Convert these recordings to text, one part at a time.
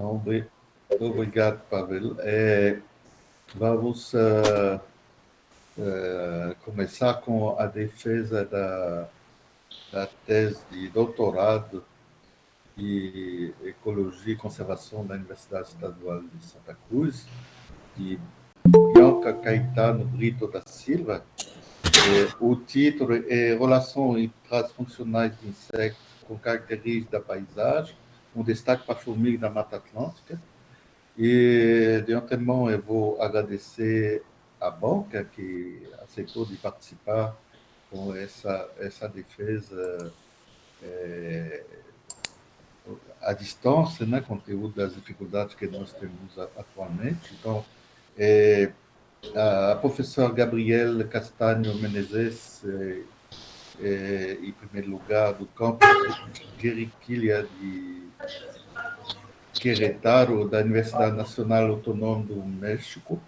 Então, obrigado, Pavel. Vamos começar com a defesa da tese de doutorado em Ecologia e Conservação da Universidade Estadual de Santa Cruz, de Bianca Caetano Brito da Silva. O título é Relação e traços funcionais de insetos com características da paisagem, um destaque para a formiga da Mata Atlântica. E, de antemão, eu vou agradecer a Bianca, que aceitou de participar com essa defesa à distância, né, conteúdo das dificuldades que nós temos atualmente. Então, a professora Gabriela Castanho Menezes, em primeiro lugar, do campus Jeriquilla de Querétaro, da Universidade Nacional Autônoma do México,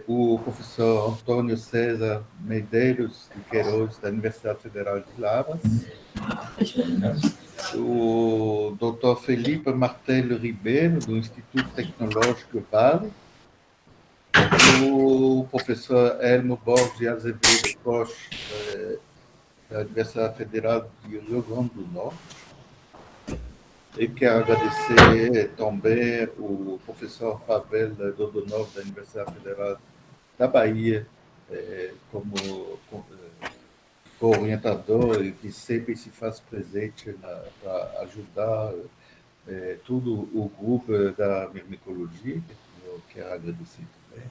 o professor Antônio César Medeiros de Queiroz, da Universidade Federal de Lavras, o Dr. Felipe Martello Ribeiro, do Instituto Tecnológico Vale, o professor Elmo Borges Azevedo Bosch, da Universidade Federal de Rio Grande do Norte. E quero agradecer também o professor Pavel Dodonov, da Universidade Federal da Bahia, como orientador e que sempre se faz presente para ajudar todo o grupo da micologia, que eu quero agradecer também.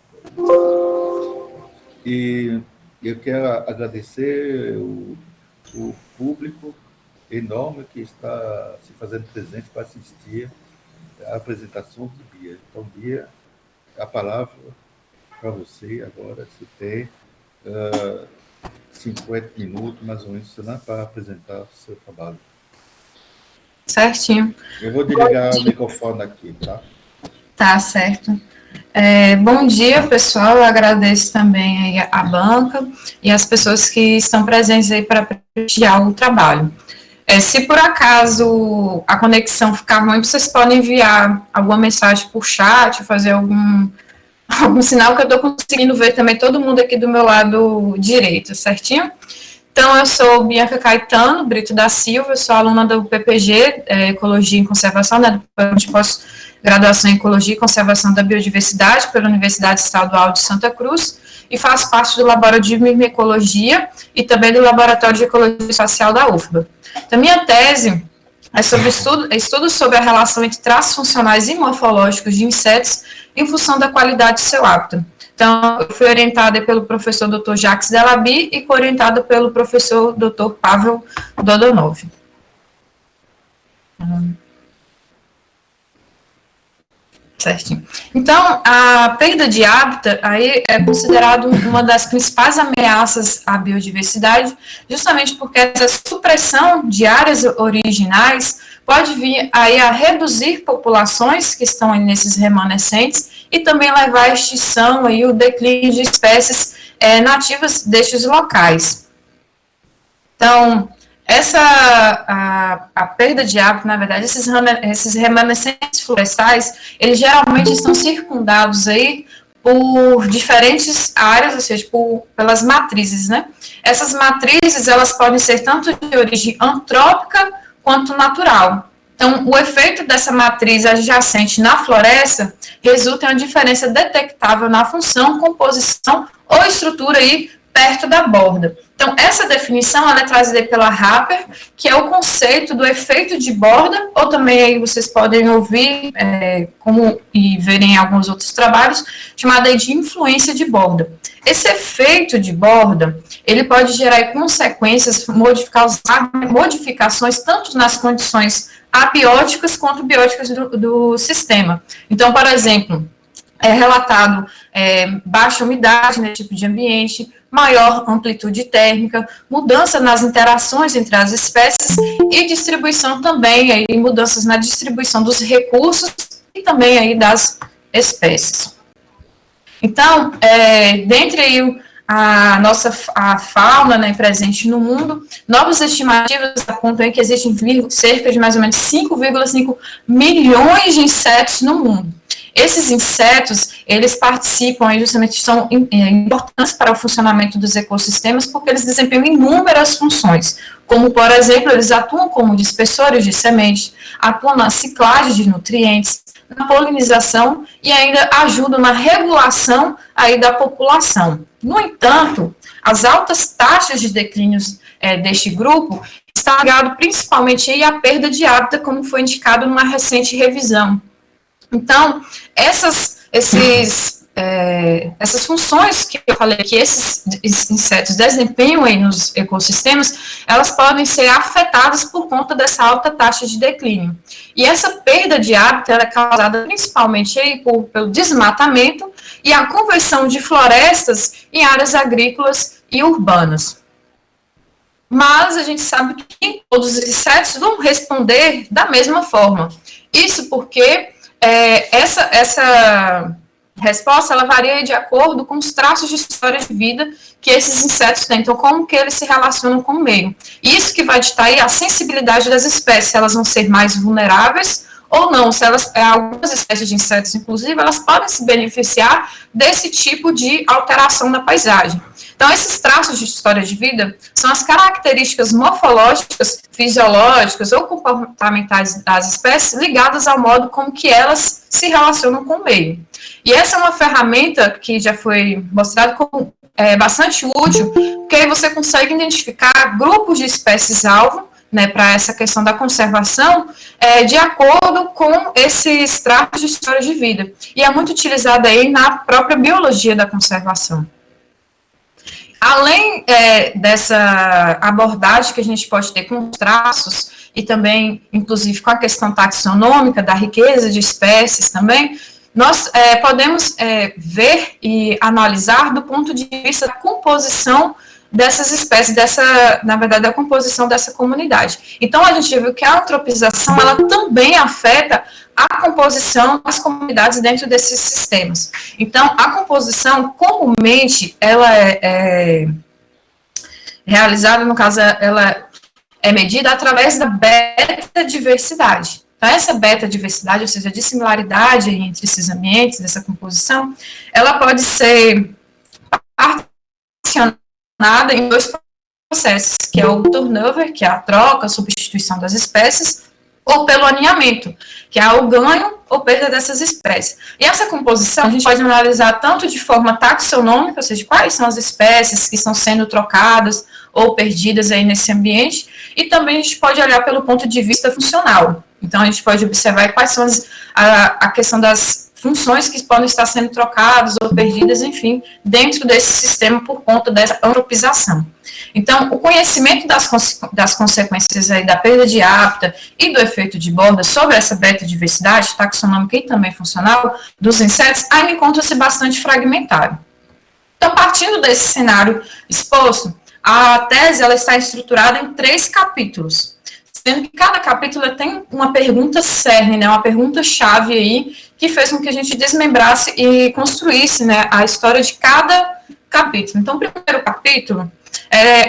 E eu quero agradecer o público enorme que está se fazendo presente para assistir à apresentação de Bia. Então, Bia, a palavra para você agora. Você tem 50 minutos, mais ou menos, né, para apresentar o seu trabalho. Certinho. Eu vou desligar o microfone aqui, tá? Tá, certo. Bom dia, pessoal. Eu agradeço também aí a banca e as pessoas que estão presentes aí para prestigiar o trabalho. Se por acaso a conexão ficar ruim, vocês podem enviar alguma mensagem por chat, fazer algum sinal, que eu estou conseguindo ver também todo mundo aqui do meu lado direito, certinho? Então, eu sou Bianca Caetano Brito da Silva, eu sou aluna do PPG, Ecologia e Conservação, né, de pós-graduação em Ecologia e Conservação da Biodiversidade pela Universidade Estadual de Santa Cruz, e faço parte do Laboratório de Mimecologia e também do Laboratório de Ecologia Espacial da UFBA. Então, minha tese é sobre estudo sobre a relação entre traços funcionais e morfológicos de insetos em função da qualidade do seu hábito. Então, eu fui orientada pelo professor Dr. Jacques Delaby e orientada pelo professor Dr. Pavel Dodonov. Certinho. Então, a perda de hábitat aí é considerado uma das principais ameaças à biodiversidade, justamente porque essa supressão de áreas originais pode vir aí a reduzir populações que estão aí nesses remanescentes e também levar à extinção e o declínio de espécies nativas destes locais. Então, a perda de hábito, na verdade, esses remanescentes florestais, eles geralmente estão circundados aí por diferentes áreas, ou seja, pelas matrizes, né? Essas matrizes, elas podem ser tanto de origem antrópica quanto natural. Então, o efeito dessa matriz adjacente na floresta resulta em uma diferença detectável na função, composição ou estrutura aí perto da borda. Então, essa definição ela é trazida pela Harper, que é o conceito do efeito de borda, ou também aí vocês podem ouvir e verem alguns outros trabalhos, chamado aí de influência de borda. Esse efeito de borda, ele pode gerar consequências, modificações tanto nas condições abióticas quanto bióticas do sistema. Então, por exemplo, é relatado baixa umidade nesse tipo de ambiente, maior amplitude térmica, mudança nas interações entre as espécies e distribuição também, aí, mudanças na distribuição dos recursos e também aí das espécies. Então, dentre aí a fauna, né, presente no mundo, novas estimativas apontam aí que existem cerca de mais ou menos 5,5 milhões de insetos no mundo. Esses insetos, eles participam, justamente são importantes para o funcionamento dos ecossistemas, porque eles desempenham inúmeras funções, como, por exemplo, eles atuam como dispersores de sementes, atuam na ciclagem de nutrientes, na polinização e ainda ajudam na regulação aí da população. No entanto, as altas taxas de declínios deste grupo estão ligadas principalmente aí à perda de hábitat, como foi indicado numa recente revisão. Então, essas funções que eu falei que esses insetos desempenham aí nos ecossistemas, elas podem ser afetadas por conta dessa alta taxa de declínio. E essa perda de hábitat ela é causada principalmente aí pelo desmatamento e a conversão de florestas em áreas agrícolas e urbanas. Mas a gente sabe que nem todos os insetos vão responder da mesma forma. Isso porque essa resposta ela varia de acordo com os traços de história de vida que esses insetos têm, então como que eles se relacionam com o meio. Isso que vai ditar aí a sensibilidade das espécies, se elas vão ser mais vulneráveis ou não, se algumas espécies de insetos, inclusive, elas podem se beneficiar desse tipo de alteração na paisagem. Então, esses traços de história de vida são as características morfológicas, fisiológicas ou comportamentais das espécies ligadas ao modo como que elas se relacionam com o meio. E essa é uma ferramenta que já foi mostrada como bastante útil, porque aí você consegue identificar grupos de espécies-alvo, né, para essa questão da conservação, de acordo com esses traços de história de vida. E é muito utilizada aí na própria biologia da conservação. Além dessa abordagem que a gente pode ter com os traços, e também, inclusive, com a questão taxonômica, da riqueza de espécies também, nós podemos ver e analisar do ponto de vista da composição dessas espécies, na verdade, da composição dessa comunidade. Então, a gente viu que a antropização, ela também afeta a composição das comunidades dentro desses sistemas. Então, a composição, comumente, ela é realizada, no caso, ela é medida através da beta-diversidade. Então, essa beta-diversidade, ou seja, a dissimilaridade entre esses ambientes, dessa composição, ela pode ser particionada em dois processos, que é o turnover, que é a troca, a substituição das espécies, ou pelo aninhamento, que é o ganho ou perda dessas espécies. E essa composição a gente pode analisar tanto de forma taxonômica, ou seja, quais são as espécies que estão sendo trocadas ou perdidas aí nesse ambiente, e também a gente pode olhar pelo ponto de vista funcional. Então, a gente pode observar quais são a questão das funções que podem estar sendo trocadas ou perdidas, enfim, dentro desse sistema por conta dessa antropização. Então, o conhecimento das consequências aí da perda de hábitat e do efeito de borda sobre essa beta-diversidade taxonômica e também funcional dos insetos ainda encontra-se bastante fragmentário. Então, partindo desse cenário exposto, a tese ela está estruturada em 3 capítulos, sendo que cada capítulo tem uma pergunta cerne, né, uma pergunta-chave aí, que fez com que a gente desmembrasse e construísse, né, a história de cada capítulo. Então, o primeiro capítulo,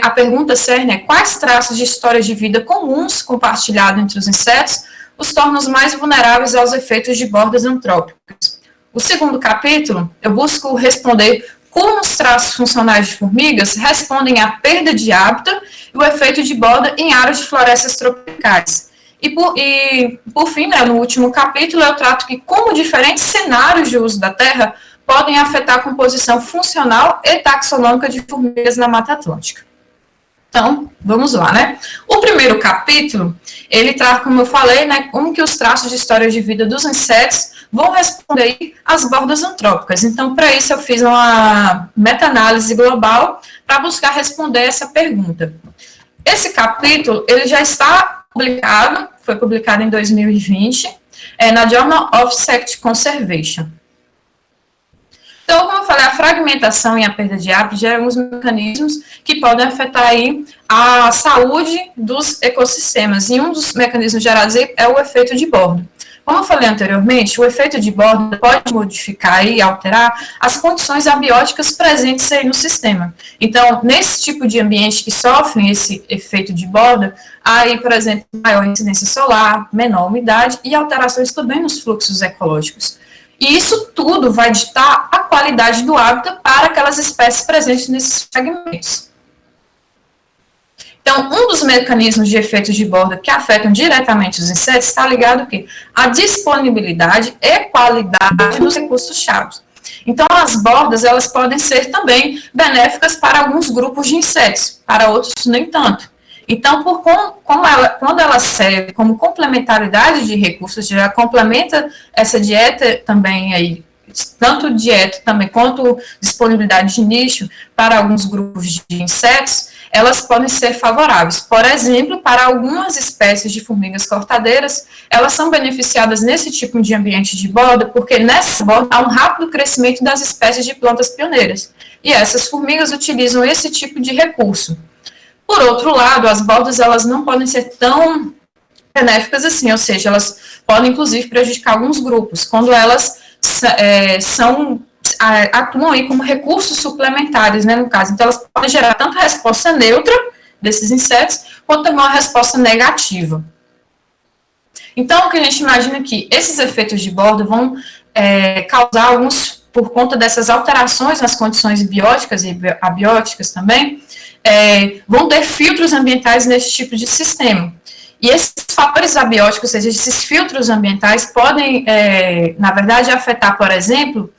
a pergunta cerne é quais traços de história de vida comuns compartilhados entre os insetos os tornam mais vulneráveis aos efeitos de bordas antrópicas. O segundo capítulo, eu busco responder como os traços funcionais de formigas respondem à perda de hábitat e o efeito de borda em áreas de florestas tropicais. E por fim, né, no último capítulo, eu trato que como diferentes cenários de uso da terra podem afetar a composição funcional e taxonômica de formigas na Mata Atlântica. Então, vamos lá, né? O primeiro capítulo, ele trata, como eu falei, né, como que os traços de história de vida dos insetos vão responder às bordas antrópicas. Então, para isso, eu fiz uma meta-análise global para buscar responder essa pergunta. Esse capítulo, ele já está publicado, foi publicado em 2020, na Journal of Sect Conservation. Então, como eu falei, a fragmentação e a perda de hábitat geram alguns mecanismos que podem afetar aí a saúde dos ecossistemas. E um dos mecanismos gerados é o efeito de borda. como eu falei anteriormente, o efeito de borda pode modificar e alterar as condições abióticas presentes aí no sistema. Então, nesse tipo de ambiente que sofrem esse efeito de borda, há aí, por exemplo, maior incidência solar, menor umidade e alterações também nos fluxos ecológicos. E isso tudo vai ditar a qualidade do hábitat para aquelas espécies presentes nesses fragmentos. Então, um dos mecanismos de efeitos de borda que afetam diretamente os insetos está ligado à disponibilidade e qualidade dos recursos-chave. Então, as bordas, elas podem ser também benéficas para alguns grupos de insetos, para outros nem tanto. Então, quando ela serve como complementaridade de recursos, já complementa essa dieta também aí, tanto dieta também quanto disponibilidade de nicho para alguns grupos de insetos, elas podem ser favoráveis. Por exemplo, para algumas espécies de formigas cortadeiras, elas são beneficiadas nesse tipo de ambiente de borda, porque nessa borda há um rápido crescimento das espécies de plantas pioneiras. E essas formigas utilizam esse tipo de recurso. Por outro lado, as bordas elas não podem ser tão benéficas assim, ou seja, elas podem inclusive prejudicar alguns grupos, quando elas atuam aí como recursos suplementares, né, no caso. Então, elas podem gerar tanto a resposta neutra desses insetos, quanto também uma resposta negativa. Então, o que a gente imagina é que esses efeitos de borda vão causar alguns, por conta dessas alterações nas condições bióticas e abióticas também, vão ter filtros ambientais nesse tipo de sistema. E esses fatores abióticos, ou seja, esses filtros ambientais podem, na verdade, afetar, por exemplo,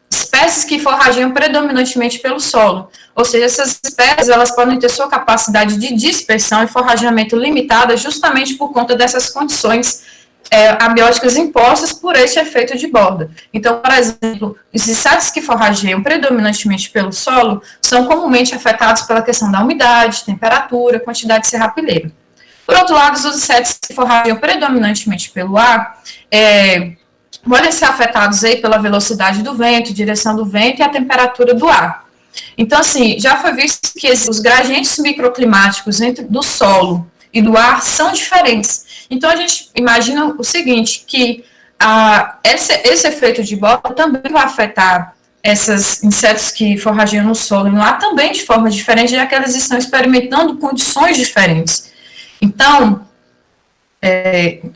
espécies que forrageiam predominantemente pelo solo. Ou seja, essas espécies elas podem ter sua capacidade de dispersão e forrageamento limitada justamente por conta dessas condições abióticas impostas por esse efeito de borda. Então, por exemplo, os insetos que forrageiam predominantemente pelo solo são comumente afetados pela questão da umidade, temperatura, quantidade de serrapilheira. Por outro lado, os insetos que forrageiam predominantemente pelo ar podem ser afetados aí pela velocidade do vento, direção do vento e a temperatura do ar. Então, assim, já foi visto que os gradientes microclimáticos do solo e do ar são diferentes. Então, a gente imagina o seguinte, que esse efeito de borda também vai afetar esses insetos que forrageiam no solo e no ar também de forma diferente, já que eles estão experimentando condições diferentes. Então,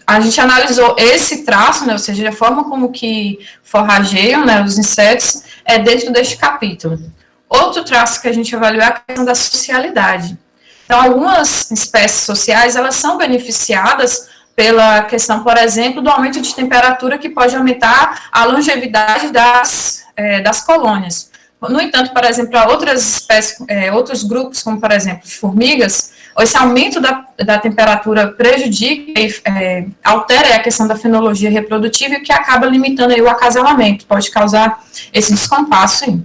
a gente analisou esse traço, né, ou seja, a forma como que forrageiam, né, os insetos, dentro deste capítulo. Outro traço que a gente avaliou é a questão da socialidade. Então, algumas espécies sociais, elas são beneficiadas pela questão, por exemplo, do aumento de temperatura que pode aumentar a longevidade das colônias. No entanto, por exemplo, para outras espécies, outros grupos, como, por exemplo, formigas, esse aumento da temperatura prejudica e altera a questão da fenologia reprodutiva, que acaba limitando aí o acasalamento, pode causar esse descompasso aí.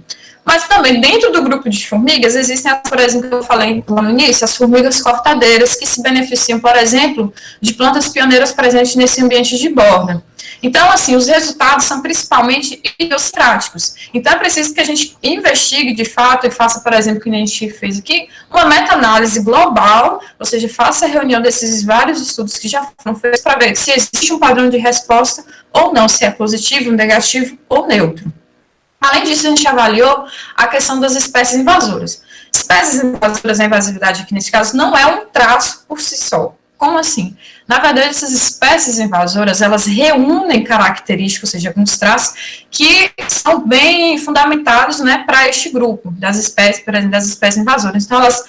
Mas também, dentro do grupo de formigas, existem, por exemplo, que eu falei lá no início, as formigas cortadeiras, que se beneficiam, por exemplo, de plantas pioneiras presentes nesse ambiente de borda. Então, assim, os resultados são principalmente idiosincráticos. Então, é preciso que a gente investigue, de fato, e faça, por exemplo, que a gente fez aqui, uma meta-análise global, ou seja, faça a reunião desses vários estudos que já foram feitos para ver se existe um padrão de resposta ou não, se é positivo, negativo ou neutro. Além disso, a gente avaliou a questão das espécies invasoras. Espécies invasoras, a invasividade aqui nesse caso, não é um traço por si só. Como assim? Na verdade, essas espécies invasoras, elas reúnem características, ou seja, alguns traços que são bem fundamentados, né, para este grupo das espécies, por exemplo, das espécies invasoras. Então, elas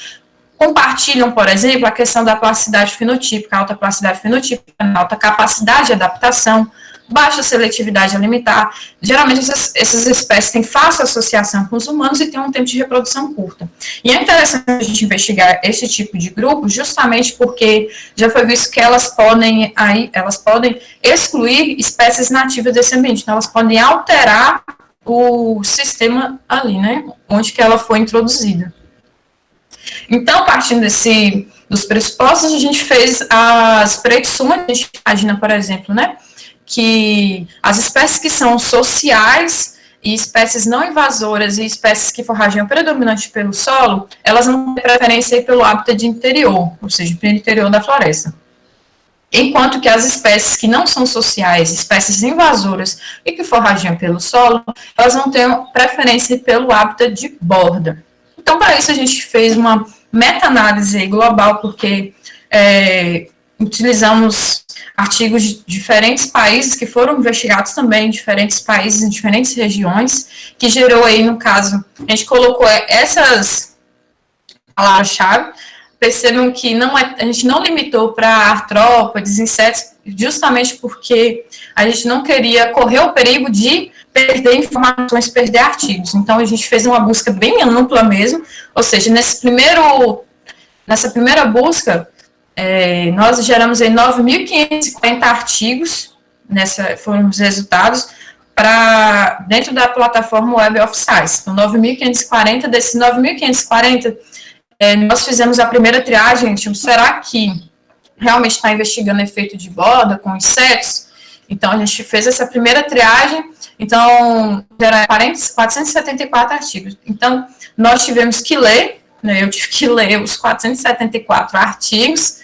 compartilham, por exemplo, a questão da plasticidade fenotípica, alta plasticidade fenotípica, alta capacidade de adaptação, baixa seletividade alimentar. Geralmente, essas espécies têm fácil associação com os humanos e têm um tempo de reprodução curta. E é interessante a gente investigar esse tipo de grupo, justamente porque já foi visto que elas podem excluir espécies nativas desse ambiente. Então, elas podem alterar o sistema ali, né, onde que ela foi introduzida. Então, partindo dos pressupostos, a gente fez as predições. A gente imagina, por exemplo, né, que as espécies que são sociais e espécies não invasoras e espécies que forrageiam predominante pelo solo, elas vão ter preferência pelo hábitat de interior, ou seja, pelo interior da floresta. enquanto que as espécies que não são sociais, espécies invasoras e que forrageiam pelo solo, elas vão ter preferência pelo hábitat de borda. Então, para isso, a gente fez uma meta-análise global, porque utilizamos artigos de diferentes países que foram investigados também em diferentes países, em diferentes regiões, que gerou aí, no caso, a gente colocou essas palavras-chave. Percebam que a gente não limitou para artrópodes, insetos, justamente porque a gente não queria correr o perigo de perder informações, perder artigos. Então, a gente fez uma busca bem ampla mesmo, ou seja, nessa primeira busca, nós geramos aí 9.540 artigos, foram os resultados, dentro da plataforma Web of Science. Então, 9.540, desses 9.540, nós fizemos a primeira triagem, será que realmente está investigando efeito de borda com insetos? Então, a gente fez essa primeira triagem, então, era 474 artigos. Então, nós tivemos que ler, eu tive que ler os 474 artigos,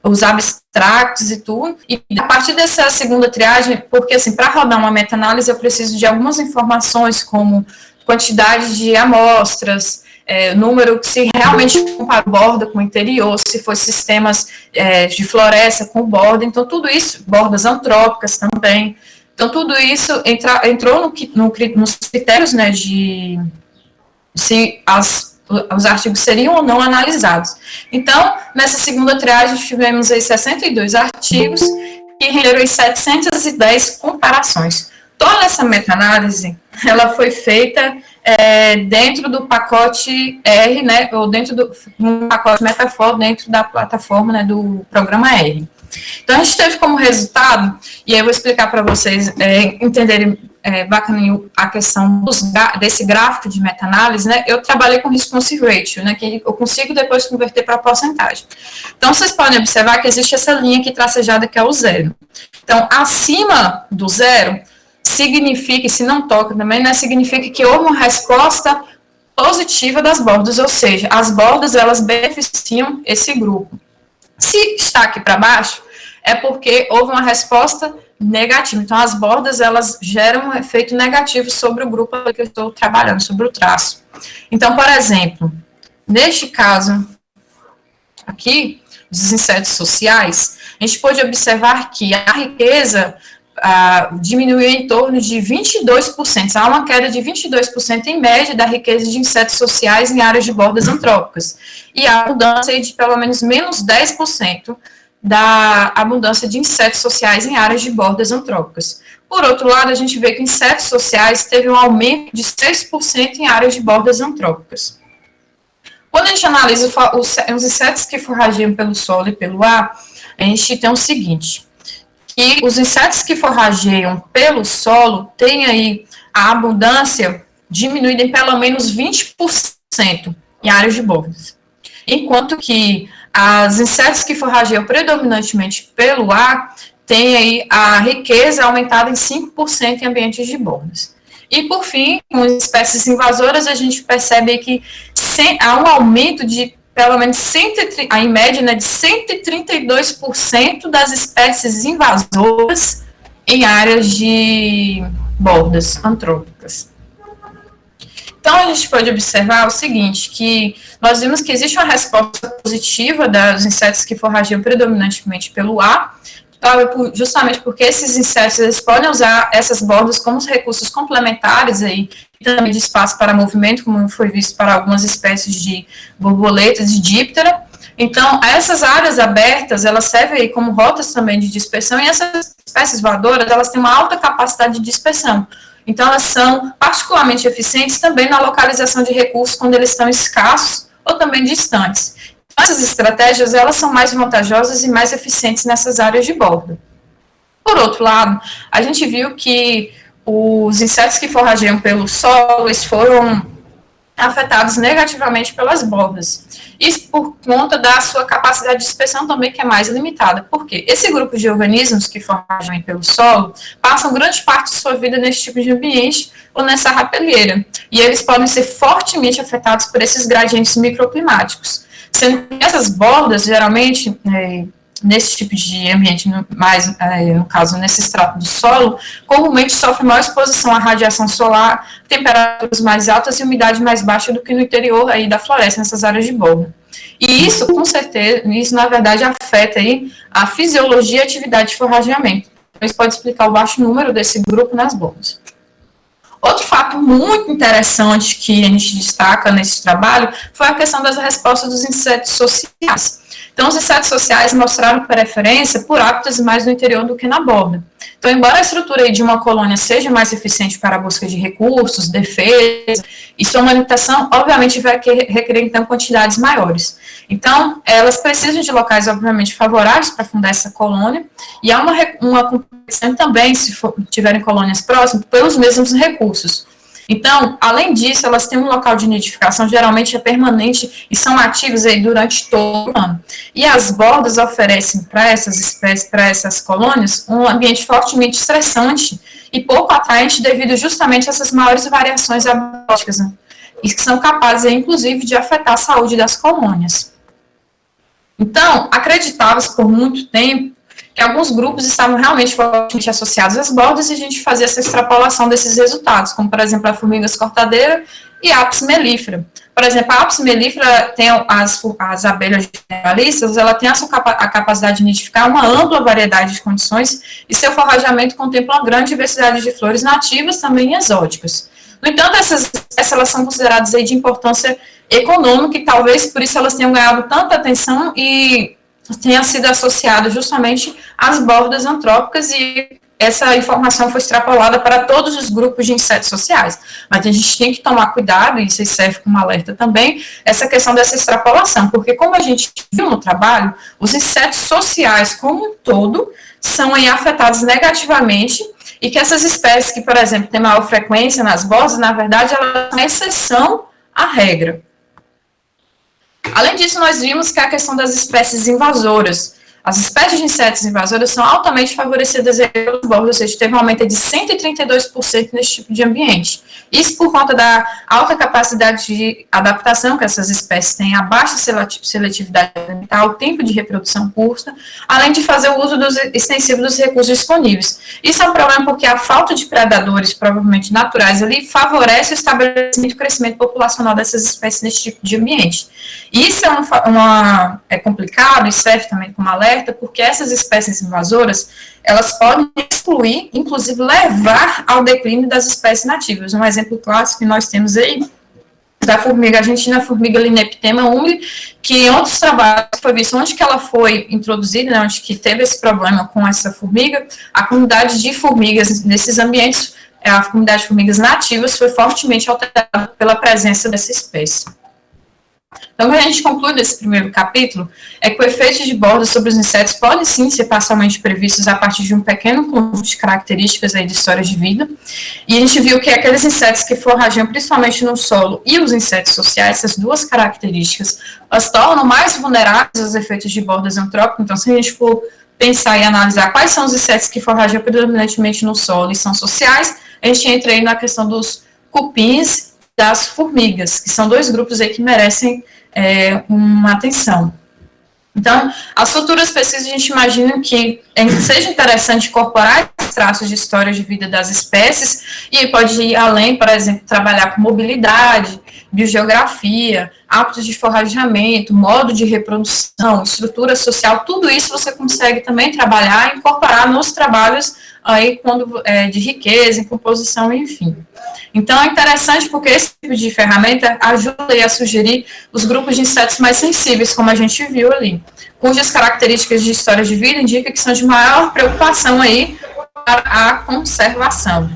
os abstratos e tudo, e a partir dessa segunda triagem, porque, assim, para rodar uma meta-análise, eu preciso de algumas informações, como quantidade de amostras, número, se realmente compara borda com o interior, se for sistemas de floresta com borda, então tudo isso, bordas antrópicas também, então tudo isso entrou nos critérios, né, de se os artigos seriam ou não analisados. Então, nessa segunda triagem, tivemos aí 62 artigos e renderam 710 comparações. Toda essa meta-análise, ela foi feita dentro do pacote R, né, ou dentro do pacote Metafor, dentro da plataforma, né, do programa R. Então, a gente teve como resultado, e aí eu vou explicar para vocês entenderem bacaninho a questão desse gráfico de meta-análise, né, eu trabalhei com response ratio, né, que eu consigo depois converter para porcentagem. Então, vocês podem observar que existe essa linha aqui tracejada que é o zero. Então, acima do zero, significa, se não toca também, né, significa que houve uma resposta positiva das bordas, ou seja, as bordas, elas beneficiam esse grupo. Se está aqui para baixo, é porque houve uma resposta negativa. Então, as bordas, elas geram um efeito negativo sobre o grupo que eu estou trabalhando, sobre o traço. Então, por exemplo, neste caso aqui, dos insetos sociais, a gente pode observar que a riqueza diminuiu em torno de 22%. Há uma queda de 22% em média da riqueza de insetos sociais em áreas de bordas antrópicas. E há mudança de pelo menos menos 10% da abundância de insetos sociais em áreas de bordas antrópicas. Por outro lado, a gente vê que insetos sociais teve um aumento de 6% em áreas de bordas antrópicas. Quando a gente analisa os insetos que forrageiam pelo solo e pelo ar, a gente tem o seguinte: que os insetos que forrageiam pelo solo têm aí a abundância diminuída em pelo menos 20% em áreas de bordas. Enquanto que os insetos que forrageiam predominantemente pelo ar têm aí a riqueza aumentada em 5% em ambientes de bordas. E, por fim, com as espécies invasoras, a gente percebe que há um aumento de pelo menos, em média, né, de 132% das espécies invasoras em áreas de bordas antrópicas. Então, a gente pode observar o seguinte, que nós vimos que existe uma resposta positiva dos insetos que forrageiam predominantemente pelo ar, justamente porque esses insetos eles podem usar essas bordas como recursos complementares aí, também de espaço para movimento, como foi visto para algumas espécies de borboletas e díptera. Então, essas áreas abertas, elas servem aí como rotas também de dispersão, e essas espécies voadoras, elas têm uma alta capacidade de dispersão. Então, elas são particularmente eficientes também na localização de recursos quando eles estão escassos ou também distantes. Essas estratégias, elas são mais vantajosas e mais eficientes nessas áreas de borda. Por outro lado, a gente viu que os insetos que forrageiam pelo solo, eles foram afetados negativamente pelas bordas. Isso por conta da sua capacidade de dispersão também, que é mais limitada. Por quê? Esse grupo de organismos que forrageiam pelo solo passam grande parte de sua vida nesse tipo de ambiente ou nessa rapelheira. E eles podem ser fortemente afetados por esses gradientes microclimáticos. Sendo que essas bordas, geralmente, nesse tipo de ambiente, no caso, nesse extrato do solo, comumente sofre maior exposição à radiação solar, temperaturas mais altas e umidade mais baixa do que no interior aí da floresta, nessas áreas de borda. E isso, com certeza, isso na verdade afeta aí a fisiologia e a atividade de forrageamento. Isso pode explicar o baixo número desse grupo nas bordas. Outro fato muito interessante que a gente destaca nesse trabalho foi a questão das respostas dos insetos sociais. Então, os insetos sociais mostraram preferência por hábitos mais no interior do que na borda. Então, embora a estrutura de uma colônia seja mais eficiente para a busca de recursos, defesa e sua manutenção, obviamente, vai requerer, então, quantidades maiores. Então, elas precisam de locais, obviamente, favoráveis para fundar essa colônia, e há uma competição também, se tiverem colônias próximas, pelos mesmos recursos. Então, além disso, elas têm um local de nidificação, geralmente é permanente, e são ativas aí durante todo o ano. E as bordas oferecem para essas espécies, para essas colônias, um ambiente fortemente estressante e pouco atraente devido justamente a essas maiores variações abióticas, né? E que são capazes, inclusive, de afetar a saúde das colônias. Então, acreditava-se por muito tempo que alguns grupos estavam realmente fortemente associados às bordas e a gente fazia essa extrapolação desses resultados, como, por exemplo, a formigas cortadeira e a Apis mellifera. Por exemplo, a Apis mellifera tem as abelhas generalistas, ela tem a capacidade de nidificar uma ampla variedade de condições e seu forrageamento contempla uma grande diversidade de flores nativas, também exóticas. No entanto, essas espécies elas são consideradas aí de importância econômica e talvez por isso elas tenham ganhado tanta atenção e tenha sido associado justamente às bordas antrópicas e essa informação foi extrapolada para todos os grupos de insetos sociais. Mas a gente tem que tomar cuidado, e isso serve como alerta também, essa questão dessa extrapolação, porque como a gente viu no trabalho, os insetos sociais como um todo são aí afetados negativamente e que essas espécies que, por exemplo, têm maior frequência nas bordas, na verdade, elas são exceção à regra. Além disso, nós vimos que a questão das espécies invasoras. As espécies de insetos invasoras são altamente favorecidas pelos bordos, ou seja, teve um aumento de 132% nesse tipo de ambiente. Isso por conta da alta capacidade de adaptação que essas espécies têm, a baixa seletividade alimentar, o tempo de reprodução curta, além de fazer o uso extensivo dos recursos disponíveis. Isso é um problema porque a falta de predadores, provavelmente naturais, ali, favorece o estabelecimento e o crescimento populacional dessas espécies nesse tipo de ambiente. Isso é complicado e serve também como alerta, porque essas espécies invasoras, elas podem excluir, inclusive levar ao declínio das espécies nativas. Um exemplo clássico que nós temos aí, da formiga argentina, a formiga Lineptema umili, que em outros trabalhos foi visto onde que ela foi introduzida, né, onde que teve esse problema com essa formiga, a comunidade de formigas nesses ambientes, a comunidade de formigas nativas foi fortemente alterada pela presença dessa espécie. Então, o que a gente conclui desse primeiro capítulo é que o efeito de borda sobre os insetos pode sim ser parcialmente previstos a partir de um pequeno conjunto de características aí de histórias de vida, e a gente viu que aqueles insetos que forrageiam principalmente no solo e os insetos sociais, essas duas características, elas tornam mais vulneráveis aos efeitos de bordas antrópicas. Então, se a gente for pensar e analisar quais são os insetos que forrageiam predominantemente no solo e são sociais, a gente entra aí na questão dos cupins e das formigas, que são dois grupos aí que merecem uma atenção. Então, as futuras pesquisas, a gente imagina que seja interessante incorporar esses traços de história de vida das espécies e pode ir além, por exemplo, trabalhar com mobilidade, biogeografia, hábitos de forrageamento, modo de reprodução, estrutura social, tudo isso você consegue também trabalhar e incorporar nos trabalhos aí de riqueza, em composição, enfim. Então, é interessante porque esse tipo de ferramenta ajuda a sugerir os grupos de insetos mais sensíveis, como a gente viu ali, cujas características de história de vida indicam que são de maior preocupação aí para a conservação.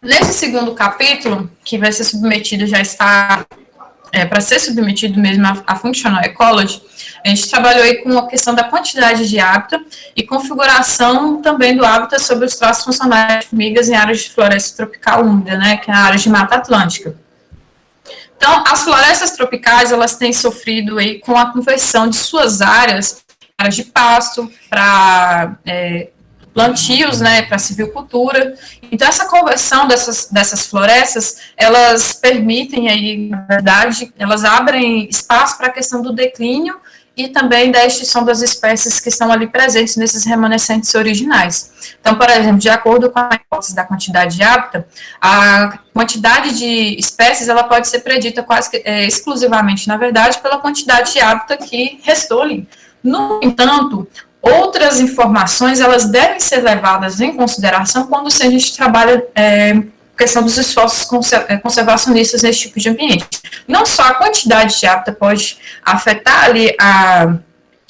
Nesse segundo capítulo, que vai ser submetido, já está para ser submetido mesmo a Functional Ecology, a gente trabalhou aí com a questão da quantidade de hábitat e configuração também do hábitat sobre os traços funcionais de formigas em áreas de floresta tropical úmida, né, que é a área de Mata Atlântica. Então, as florestas tropicais, elas têm sofrido aí com a conversão de suas áreas de pasto para plantios, né, para silvicultura. Então, essa conversão dessas florestas, elas permitem aí, na verdade, elas abrem espaço para a questão do declínio e também da extinção das espécies que estão ali presentes nesses remanescentes originais. Então, por exemplo, de acordo com a hipótese da quantidade de hábitat, a quantidade de espécies ela pode ser predita quase que, exclusivamente, na verdade, pela quantidade de hábitat que restou ali. No entanto, outras informações elas devem ser levadas em consideração quando a gente trabalha questão dos esforços conservacionistas nesse tipo de ambiente. Não só a quantidade de hábitat pode afetar ali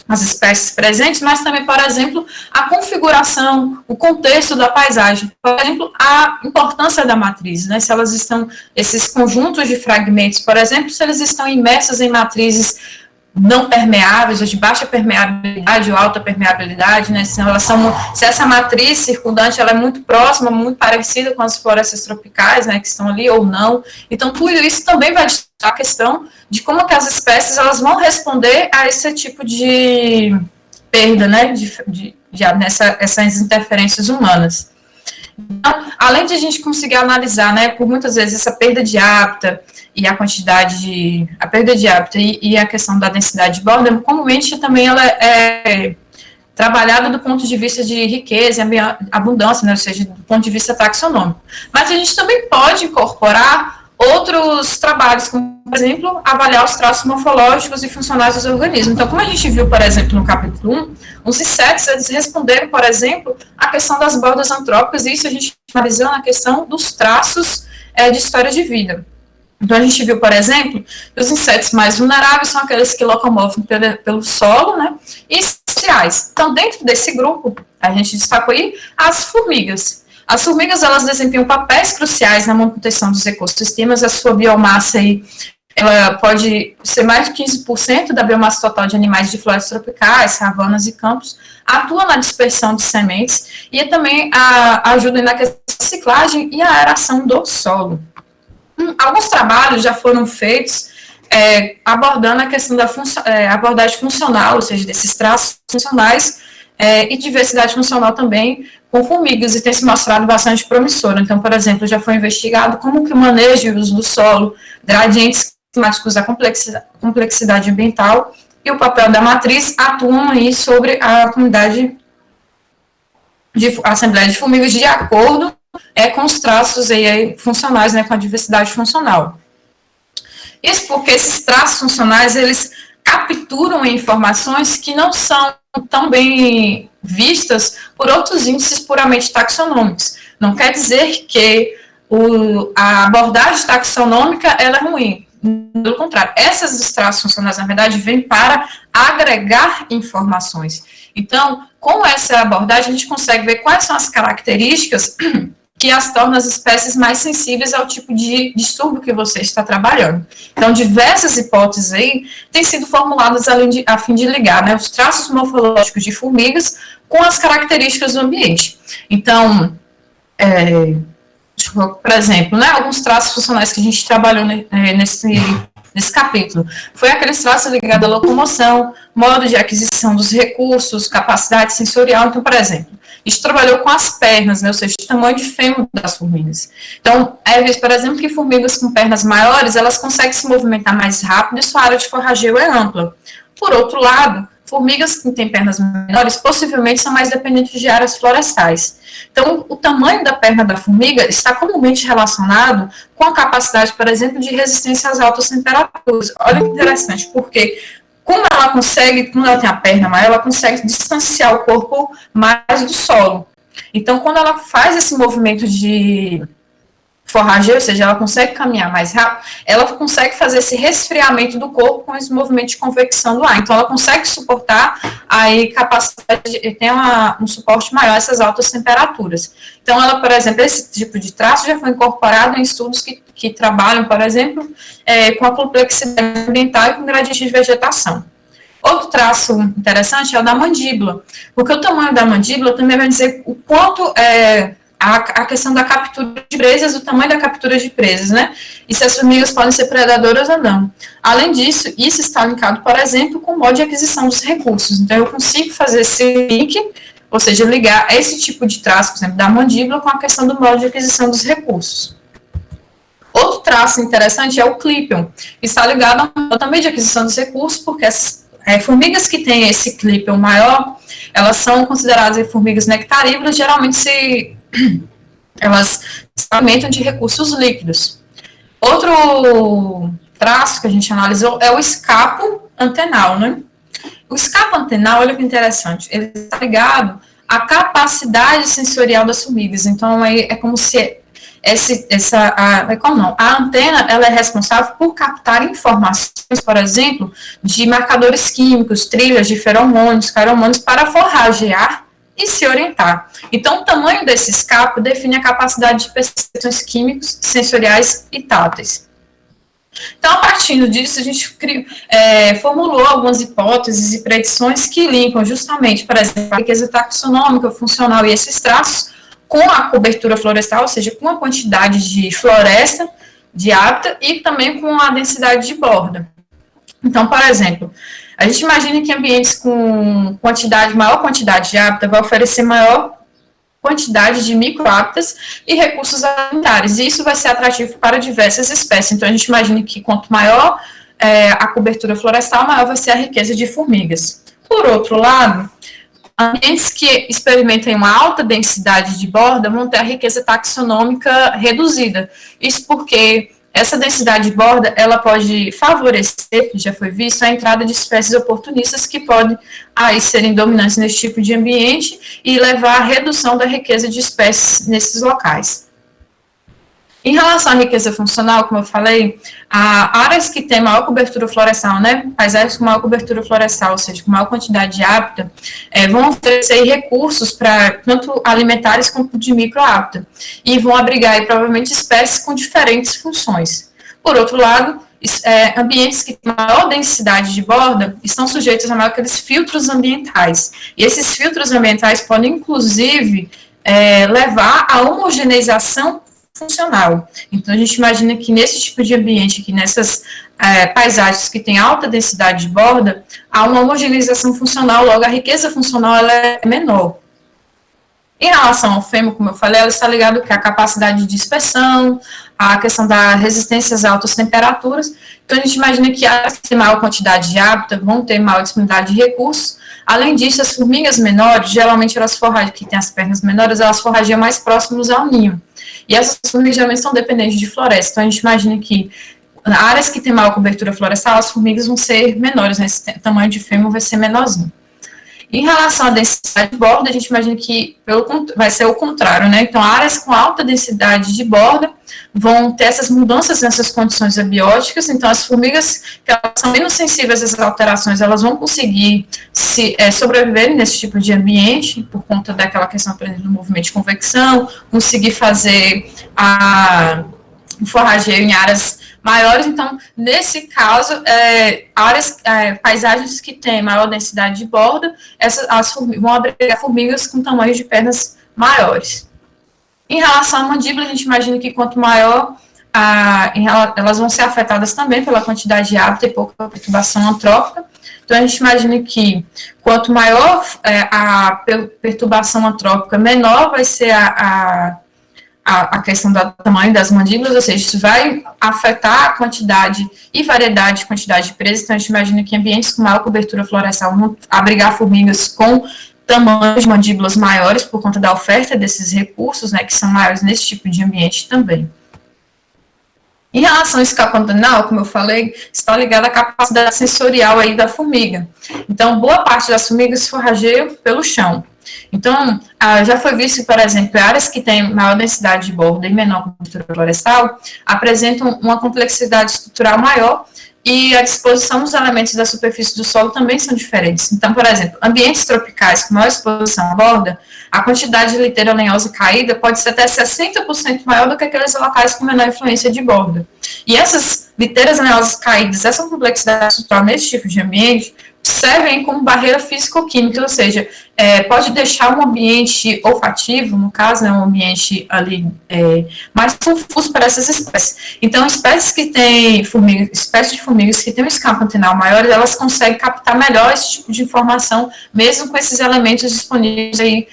as espécies presentes, mas também, por exemplo, a configuração, o contexto da paisagem. Por exemplo, a importância da matriz, né? Se elas estão, esses conjuntos de fragmentos, por exemplo, se eles estão imersos em matrizes não permeáveis, ou de baixa permeabilidade ou alta permeabilidade, né, se essa matriz circundante ela é muito próxima, muito parecida com as florestas tropicais, né, que estão ali ou não. Então, tudo isso também vai discutir a questão de como que as espécies elas vão responder a esse tipo de perda, né, essas interferências humanas. Então, além de a gente conseguir analisar, né, por muitas vezes essa perda de hábitat e a perda de hábitat e a questão da densidade de borda, comumente também ela é trabalhada do ponto de vista de riqueza e abundância, né, ou seja, do ponto de vista taxonômico. Mas a gente também pode incorporar outros trabalhos, como, por exemplo, avaliar os traços morfológicos e funcionais dos organismos. Então, como a gente viu, por exemplo, no capítulo 1, os insetos, eles responderam, por exemplo, à questão das bordas antrópicas, e isso a gente analisou na questão dos traços de história de vida. Então, a gente viu, por exemplo, que os insetos mais vulneráveis são aqueles que locomovem pelo solo, né, e sociais. Então, dentro desse grupo, a gente destacou aí as formigas. As formigas, elas desempenham papéis cruciais na manutenção dos ecossistemas, a sua biomassa aí, ela pode ser mais de 15% da biomassa total de animais de florestas tropicais, savanas e campos, atua na dispersão de sementes e também ajuda na reciclagem e a aeração do solo. Alguns trabalhos já foram feitos abordando a questão da abordagem funcional, ou seja, desses traços funcionais e diversidade funcional também com formigas, e tem se mostrado bastante promissor. Então, por exemplo, já foi investigado como que o manejo e o uso do solo, gradientes climáticos da complexidade ambiental e o papel da matriz atuam aí sobre a comunidade de Assembleia de Formigas de acordo com os traços aí, funcionais, né, com a diversidade funcional. Isso porque esses traços funcionais, eles capturam informações que não são tão bem vistas por outros índices puramente taxonômicos. Não quer dizer que a abordagem taxonômica ela é ruim. Pelo contrário, esses traços funcionais, na verdade, vêm para agregar informações. Então, com essa abordagem, a gente consegue ver quais são as características que as tornam as espécies mais sensíveis ao tipo de distúrbio que você está trabalhando. Então, diversas hipóteses aí têm sido formuladas a fim de ligar, né, os traços morfológicos de formigas com as características do ambiente. Então, por exemplo, né, alguns traços funcionais que a gente trabalhou nesse capítulo, foi aqueles traços ligados à locomoção, modo de aquisição dos recursos, capacidade sensorial. Então, por exemplo, a gente trabalhou com as pernas, né, ou seja, o tamanho de fêmur das formigas. Então, é visto, por exemplo, que formigas com pernas maiores, elas conseguem se movimentar mais rápido e sua área de forrageio é ampla. Por outro lado, formigas que têm pernas menores possivelmente são mais dependentes de áreas florestais. Então, o tamanho da perna da formiga está comumente relacionado com a capacidade, por exemplo, de resistência às altas temperaturas. Olha que interessante, porque como ela tem a perna maior, ela consegue distanciar o corpo mais do solo. Então, quando ela faz esse movimento de forrageio, ou seja, ela consegue caminhar mais rápido, ela consegue fazer esse resfriamento do corpo com esse movimento de convecção do ar. Então, ela consegue suportar aí capacidade de ter um suporte maior a essas altas temperaturas. Então, ela, por exemplo, esse tipo de traço já foi incorporado em estudos que trabalham, por exemplo, com a complexidade ambiental e com gradiente de vegetação. Outro traço interessante é o da mandíbula, porque o tamanho da mandíbula também vai dizer o quanto a questão da captura de presas, o tamanho da captura de presas, né? E se as formigas podem ser predadoras ou não. Além disso, isso está linkado, por exemplo, com o modo de aquisição dos recursos. Então, eu consigo fazer esse link ou seja, ligar esse tipo de traço, por exemplo, da mandíbula com a questão do modo de aquisição dos recursos. Outro traço interessante é o clypeon, que está ligado ao modo também de aquisição dos recursos, porque as formigas que têm esse clypeon maior, elas são consideradas formigas nectarívoras, geralmente elas se alimentam de recursos líquidos. Outro traço que a gente analisou é o escapo antenal, né? O escapo antenal, olha que interessante, ele está ligado à capacidade sensorial das formigas. Então, é como se a antena, ela é responsável por captar informações, por exemplo, de marcadores químicos, trilhas de feromônios, para forragear e se orientar. Então, o tamanho desse escapo define a capacidade de percepções químicos, sensoriais e táteis. Então, a partir disso, a gente formulou algumas hipóteses e predições que linkam justamente, por exemplo, a riqueza taxonômica, funcional e esses traços com a cobertura florestal, ou seja, com a quantidade de floresta, de hábitat, e também com a densidade de borda. Então, por exemplo, a gente imagina que ambientes com maior quantidade de hábitat vai oferecer maior quantidade de microhábitats e recursos alimentares, e isso vai ser atrativo para diversas espécies. Então, a gente imagina que quanto maior a cobertura florestal, maior vai ser a riqueza de formigas. Por outro lado, ambientes que experimentem uma alta densidade de borda vão ter a riqueza taxonômica reduzida. Isso porque essa densidade de borda, ela pode favorecer, já foi visto, a entrada de espécies oportunistas que podem aí serem dominantes nesse tipo de ambiente e levar à redução da riqueza de espécies nesses locais. Em relação à riqueza funcional, como eu falei, áreas que têm maior cobertura florestal, né, paisagens com maior cobertura florestal, ou seja, com maior quantidade de hábitat, vão oferecer recursos para tanto alimentares quanto de microhábitat, e vão abrigar aí, provavelmente espécies com diferentes funções. Por outro lado, ambientes que têm maior densidade de borda estão sujeitos a maior aqueles filtros ambientais, e esses filtros ambientais podem, inclusive, levar à homogeneização funcional. Então, a gente imagina que nesse tipo de ambiente, que nessas paisagens que têm alta densidade de borda, há uma homogeneização funcional, logo a riqueza funcional ela é menor. Em relação ao fêmur, como eu falei, ela está ligada à capacidade de dispersão, a questão da resistência às altas temperaturas. Então, a gente imagina que áreas que têm maior quantidade de hábitat vão ter maior disponibilidade de recursos. Além disso, as formigas menores, geralmente elas forragem, que têm as pernas menores, elas forrageiam mais próximos ao ninho. E essas formigas geralmente são dependentes de floresta. Então, a gente imagina que áreas que têm maior cobertura florestal, as formigas vão ser menores, né? Esse tamanho de fêmur vai ser menorzinho. Em relação à densidade de borda, a gente imagina que vai ser o contrário, né? Então, áreas com alta densidade de borda vão ter essas mudanças nessas condições abióticas. Então, as formigas que elas são menos sensíveis a essas alterações, elas vão conseguir sobreviver nesse tipo de ambiente, por conta daquela questão, por exemplo, do movimento de convecção, conseguir fazer o forrageio em áreas maiores. Então, nesse caso, paisagens que têm maior densidade de borda, vão abrigar formigas com tamanho de pernas maiores. Em relação à mandíbula, a gente imagina que quanto maior, elas vão ser afetadas também pela quantidade de hábitat e pouca perturbação antrópica. Então, a gente imagina que quanto maior a perturbação antrópica, menor vai ser a questão do tamanho das mandíbulas, ou seja, isso vai afetar a quantidade e variedade de quantidade de presas. Então, a gente imagina que ambientes com maior cobertura florestal vão abrigar formigas com tamanhos de mandíbulas maiores por conta da oferta desses recursos, né, que são maiores nesse tipo de ambiente também. Em relação ao escapo antenal, como eu falei, está ligado à capacidade sensorial aí da formiga. Então, boa parte das formigas forrageiam pelo chão. Então, já foi visto, por exemplo, áreas que têm maior densidade de borda e menor cobertura florestal apresentam uma complexidade estrutural maior e a disposição dos elementos da superfície do solo também são diferentes. Então, por exemplo, ambientes tropicais com maior exposição à borda, a quantidade de liteira lenhosa caída pode ser até 60% maior do que aqueles locais com menor influência de borda. E essas liteiras lenhosas caídas, essa complexidade estrutural nesse tipo de ambiente, servem como barreira físico-química, ou seja, pode deixar um ambiente olfativo, no caso, né, um ambiente ali mais confuso para essas espécies. Então, espécies de formigas que têm um escape antenal maior, elas conseguem captar melhor esse tipo de informação, mesmo com esses elementos disponíveis aí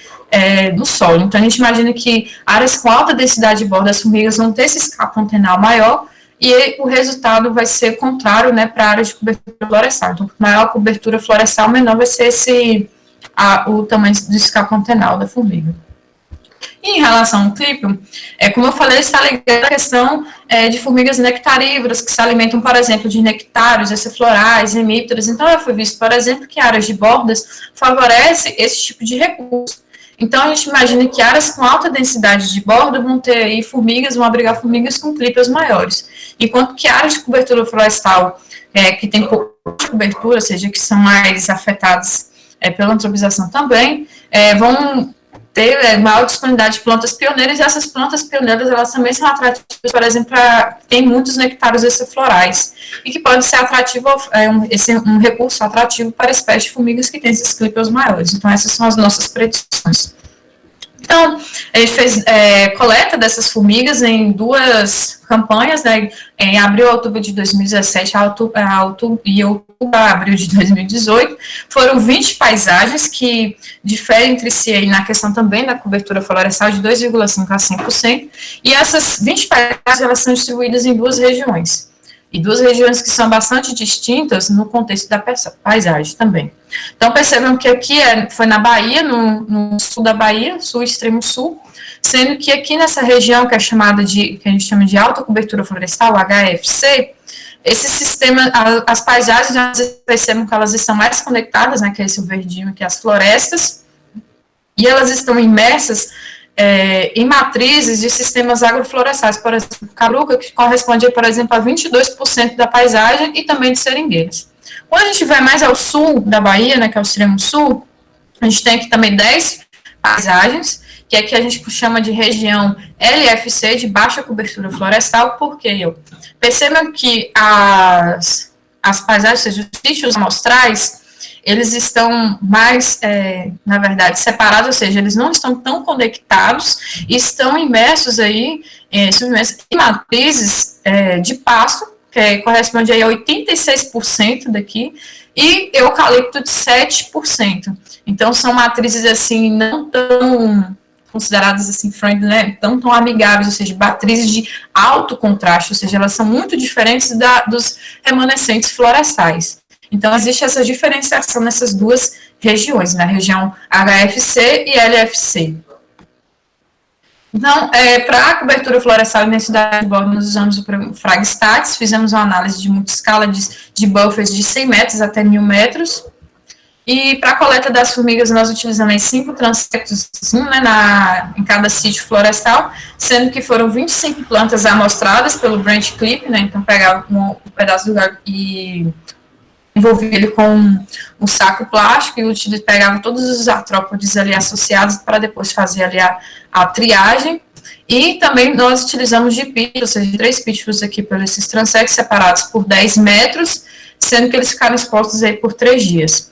no solo. Então, a gente imagina que áreas com alta densidade de bordo das formigas vão ter esse escape antenal maior, e o resultado vai ser contrário, né, para a área de cobertura florestal. Então, maior a cobertura florestal, menor vai ser o tamanho do escape antenal da formiga. E em relação ao clípio, como eu falei, está ligado à questão de formigas nectarívoras, que se alimentam, por exemplo, de nectários, exciflorais, hemípteras. Então, eu fui visto, por exemplo, que áreas de bordas favorece esse tipo de recurso. Então, a gente imagina que áreas com alta densidade de bordo vão ter aí formigas, vão abrigar formigas com clípios maiores. Enquanto que áreas de cobertura florestal, que tem pouca cobertura, ou seja, que são mais afetadas pela antropização também, vão ter maior disponibilidade de plantas pioneiras, e essas plantas pioneiras, elas também são atrativas, por exemplo, tem muitos nectários exciflorais, e que pode ser atrativo, um recurso atrativo para espécies de formigas que têm esses clípios maiores. Então, essas são as nossas predições. Então, a gente fez coleta dessas formigas em 2 campanhas, né, em abril e outubro de 2017 e outubro a abril de 2018. Foram 20 paisagens que diferem entre si aí na questão também da cobertura florestal de 2,5% a 100%, e essas 20 paisagens, elas são distribuídas em 2 regiões. E 2 regiões que são bastante distintas no contexto da paisagem também. Então, percebam que aqui foi na Bahia, no sul da Bahia, sul, extremo sul, sendo que aqui nessa região, que a gente chama de alta cobertura florestal, HFC, esse sistema, as paisagens, nós percebemos que elas estão mais conectadas, né, que é esse verdinho, que é as florestas, e elas estão imersas em matrizes de sistemas agroflorestais, por exemplo, Cabruca, que corresponde, por exemplo, a 22% da paisagem, e também de seringueiras. Quando a gente vai mais ao sul da Bahia, né, que é o extremo sul, a gente tem aqui também 10 paisagens, que aqui a gente chama de região LFC, de baixa cobertura florestal, porque percebam que as paisagens, ou seja, os sítios amostrais, eles estão mais, na verdade, separados, ou seja, eles não estão tão conectados, e estão imersos aí, submersos em matrizes de pasto, que corresponde aí a 86% daqui, e eucalipto de 7%. Então, são matrizes, assim, não tão consideradas, assim, friendly, né, tão amigáveis, ou seja, matrizes de alto contraste, ou seja, elas são muito diferentes dos remanescentes florestais. Então, existe essa diferenciação nessas 2 regiões, na região HFC e LFC. Então, para a cobertura florestal e densidade de bordo, nós usamos o Fragstats, fizemos uma análise de multiscala de buffers de 100 metros até 1.000 metros, e para a coleta das formigas, nós utilizamos 5 transectos, né, em cada sítio florestal, sendo que foram 25 plantas amostradas pelo branch clip, né, então pegava um pedaço do galho e envolvia ele com um saco plástico e pegava todos os artrópodes ali associados para depois fazer ali a triagem. E também nós utilizamos de pitch, ou seja, 3 pitchers aqui pelos esses transectos separados por 10 metros, sendo que eles ficaram expostos aí por 3 dias.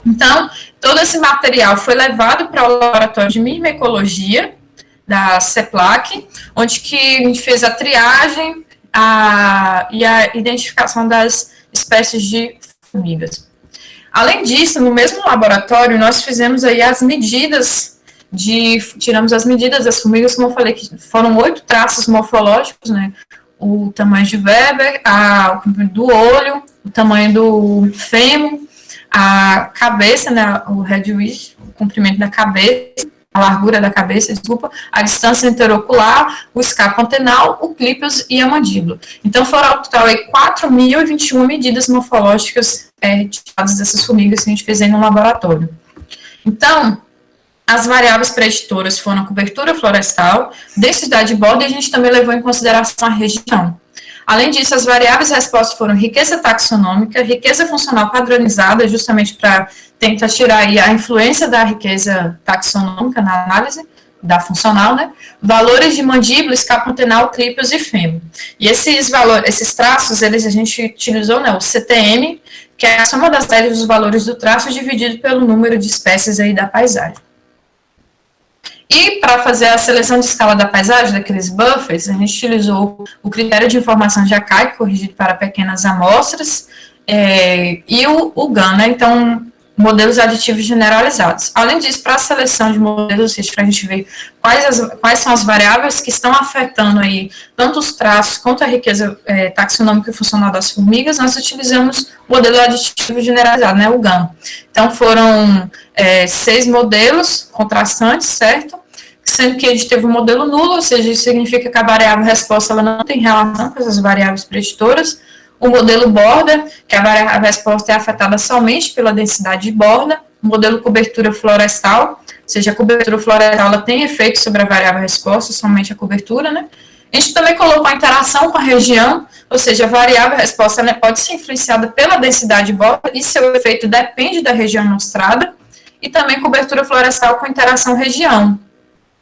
Então, todo esse material foi levado para o laboratório de mimecologia da CEPLAC, onde que a gente fez a triagem e a identificação das espécies de formigas. Além disso, no mesmo laboratório, nós fizemos aí as medidas tiramos as medidas das formigas, como eu falei, que foram 8 traços morfológicos, né? O tamanho de Weber, o comprimento do olho, o tamanho do fêmur, a cabeça, né? O head width, o comprimento da cabeça, a largura da cabeça, desculpa, a distância interocular, o escape antenal, o clípeus e a mandíbula. Então, foram ao total 4.021 medidas morfológicas tiradas dessas formigas que a gente fez aí no laboratório. Então, as variáveis preditoras foram a cobertura florestal, densidade de bordo, e a gente também levou em consideração a região. Além disso, as variáveis respostas foram riqueza taxonômica, riqueza funcional padronizada, justamente para tentar tirar aí a influência da riqueza taxonômica na análise da funcional, né? Valores de mandíbula, escape antenal, clípeos e fêmur. E esses valores, esses traços, a gente utilizou, né, o CTM, que é a soma das médias dos valores do traço dividido pelo número de espécies aí da paisagem. E para fazer a seleção de escala da paisagem, daqueles buffers, a gente utilizou o critério de informação de Akai, corrigido para pequenas amostras, e o GAN, né? Então, modelos aditivos generalizados. Além disso, para a seleção de modelos, ou seja, para a gente ver quais são as variáveis que estão afetando aí tanto os traços quanto a riqueza taxonômica e funcional das formigas, nós utilizamos o modelo aditivo generalizado, né, o GAN. Então, foram 6 modelos contrastantes, certo? Sendo que a gente teve um modelo nulo, ou seja, isso significa que a variável resposta ela não tem relação com essas variáveis preditoras. O modelo borda, que a variável resposta é afetada somente pela densidade de borda. O modelo cobertura florestal, ou seja, a cobertura florestal ela tem efeito sobre a variável resposta, somente a cobertura, né? A gente também colocou a interação com a região, ou seja, a variável resposta né, pode ser influenciada pela densidade de borda e seu efeito depende da região mostrada. E também cobertura florestal com interação região,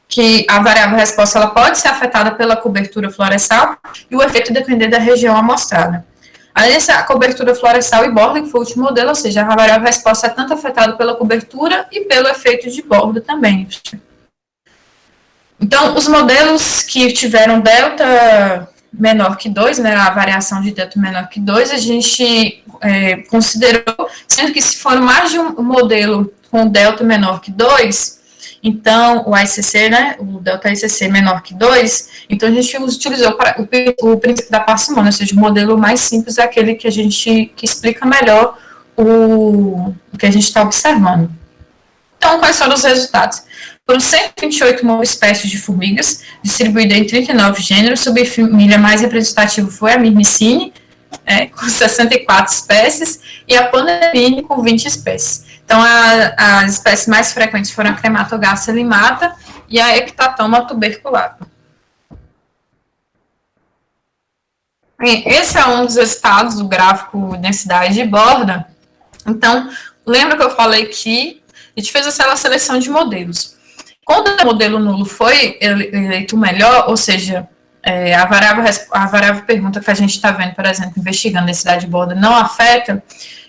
que a variável resposta ela pode ser afetada pela cobertura florestal e o efeito depender da região amostrada. Além dessa cobertura florestal e borda, que foi o último modelo, ou seja, a variável resposta é tanto afetada pela cobertura e pelo efeito de borda também. Então, os modelos que tiveram delta menor que 2, né, a variação de delta menor que 2, a gente considerou, sendo que se for mais de um modelo com delta menor que 2, então, o ICC, né, o delta ICC menor que 2, então a gente utilizou o princípio da parcimônia, ou seja, o modelo mais simples é aquele que que explica melhor o que a gente está observando. Então, quais foram os resultados? Foram 128 espécies de formigas, distribuídas em 39 gêneros, subfamília mais representativa foi a Myrmicine, com 64 espécies, e a Panerine com 20 espécies. Então, as espécies mais frequentes foram a Crematogaster limata e a Ectatoma tuberculata. Esse é um dos resultados do gráfico densidade de borda. Então, lembra que eu falei que a gente fez aquela seleção de modelos. Quando o modelo nulo foi eleito melhor, ou seja, a variável pergunta que a gente está vendo, por exemplo, investigando a densidade de borda não afeta,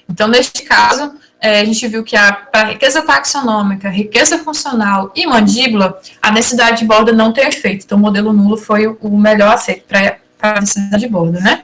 então, neste caso, a gente viu que para riqueza taxonômica, riqueza funcional e mandíbula, a densidade de borda não tem efeito. Então, o modelo nulo foi o melhor aceito para a densidade de borda, né?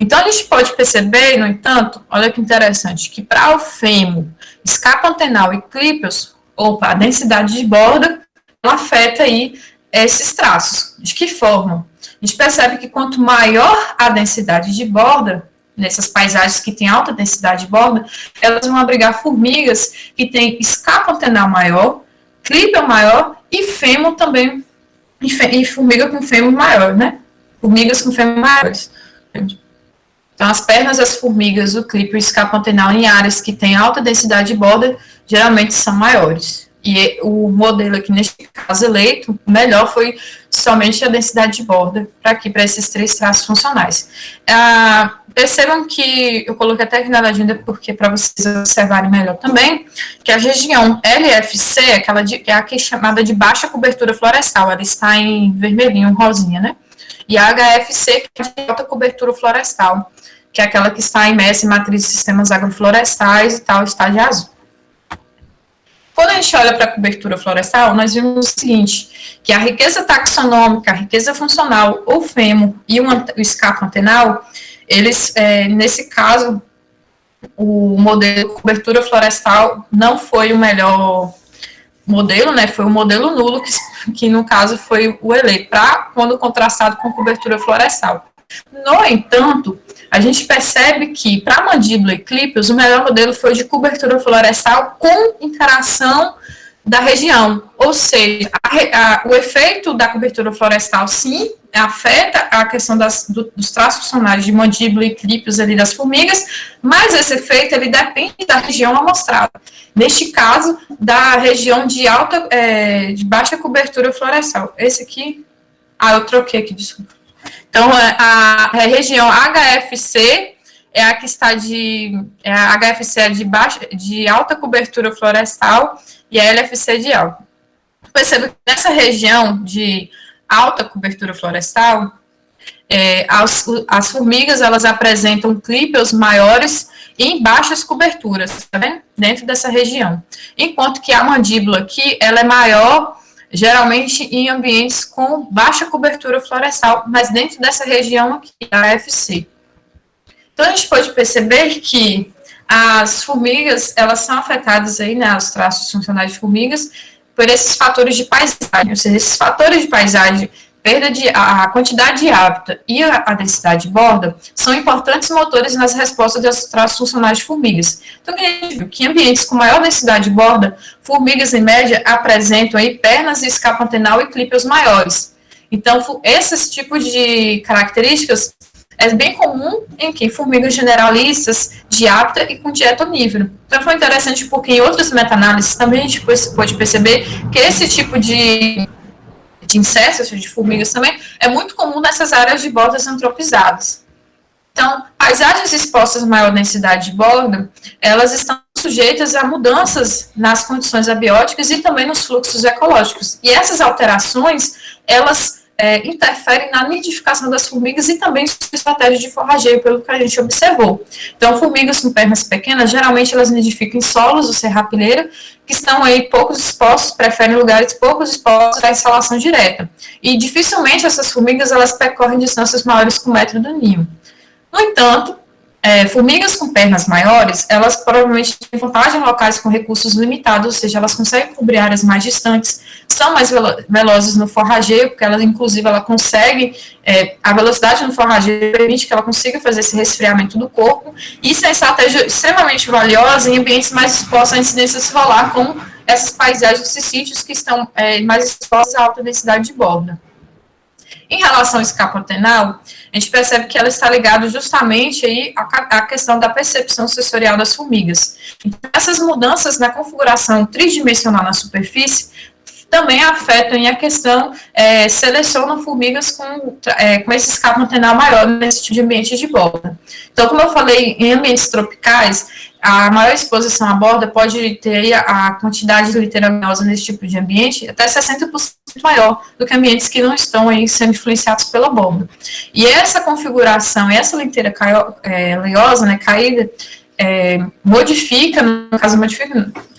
Então, a gente pode perceber, no entanto, olha que interessante, que para o fêmur, escapa antenal e clípeos, a densidade de borda, ela afeta aí esses traços. De que forma? A gente percebe que quanto maior a densidade de borda, nessas paisagens que têm alta densidade de borda, elas vão abrigar formigas que têm escapa antenal maior, clípeo maior e fêmur também, e formiga com fêmur maior, né? Formigas com fêmur maiores. Então, as pernas das formigas, o clípeo e escapa antenal em áreas que têm alta densidade de borda, geralmente são maiores. E o modelo aqui, neste caso eleito, o melhor foi somente a densidade de borda, para esses 3 traços funcionais. Percebam que eu coloquei até aqui na legenda, porque para vocês observarem melhor também, que a região LFC é a que é chamada de baixa cobertura florestal, ela está em vermelhinho, rosinha, né? E a HFC, que é de alta cobertura florestal, que é aquela que está imersa em matriz de sistemas agroflorestais e tal, está de azul. Quando a gente olha para a cobertura florestal, nós vimos o seguinte, que a riqueza taxonômica, a riqueza funcional, o fêmur e o escapo antenal, eles, nesse caso, o modelo cobertura florestal não foi o melhor modelo, né, foi o modelo nulo, que no caso foi o eleito, quando contrastado com cobertura florestal. No entanto, a gente percebe que, para mandíbula e clípeos, o melhor modelo foi de cobertura florestal com interação da região, ou seja, o efeito da cobertura florestal, sim, afeta a questão dos traços funcionais de mandíbula e clípeos ali das formigas, mas esse efeito, ele depende da região amostrada. Neste caso, da região de de baixa cobertura florestal. Esse aqui, eu troquei aqui, desculpa. Então, a região HFC é a que está a HFC é de alta cobertura florestal e a LFC de alta. Perceba que nessa região de alta cobertura florestal, As formigas, elas apresentam clípeos maiores em baixas coberturas, tá vendo? Dentro dessa região. Enquanto que a mandíbula aqui, ela é maior, geralmente em ambientes com baixa cobertura florestal, mas dentro dessa região aqui, a AFC. Então, a gente pode perceber que as formigas, elas são afetadas aí, né, os traços funcionais de formigas, por esses fatores de paisagem, ou seja, esses fatores de paisagem, a quantidade de hábitat e a densidade de borda são importantes motores nas respostas dos traços funcionais de formigas. Então, a gente viu que em ambientes com maior densidade de borda, formigas, em média, apresentam aí pernas e escapa antenal e clípeos maiores. Então, esses tipos de características é bem comum em formigas generalistas de hábitat e com dieta onívora. Então, foi interessante porque em outras meta-análises também a gente pode perceber que esse tipo de insetos, de formigas também, é muito comum nessas áreas de bordas antropizadas. Então, paisagens expostas a maior densidade de borda, elas estão sujeitas a mudanças nas condições abióticas e também nos fluxos ecológicos. E essas alterações, elas interferem na nidificação das formigas e também sua estratégia de forrageio, pelo que a gente observou. Então, formigas com pernas pequenas, geralmente elas nidificam em solos, ou serrapilheira, que estão aí poucos expostos, preferem lugares poucos expostos à insolação direta. E dificilmente essas formigas, elas percorrem distâncias maiores que 1 metro do ninho. No entanto, formigas com pernas maiores, elas provavelmente têm vantagem em locais com recursos limitados, ou seja, elas conseguem cobrir áreas mais distantes, são mais velozes no forrageio, porque ela consegue, a velocidade no forrageio permite que ela consiga fazer esse resfriamento do corpo, e isso é estratégia extremamente valiosa em ambientes mais expostos à incidência solar, como essas paisagens, esses sítios que estão mais expostos à alta densidade de borda. Em relação ao escapo antenal, a gente percebe que ela está ligada justamente aí à questão da percepção sensorial das formigas. Então, essas mudanças na configuração tridimensional na superfície também afetam a questão, selecionam formigas com esse escapo antenal maior nesse tipo de ambiente de borda. Então, como eu falei, em ambientes tropicais, a maior exposição à borda pode ter aí a quantidade de liteira luminosa nesse tipo de ambiente até 60% maior do que ambientes que não estão aí sendo influenciados pela borda. E essa configuração, essa liteira oleosa, né, caída,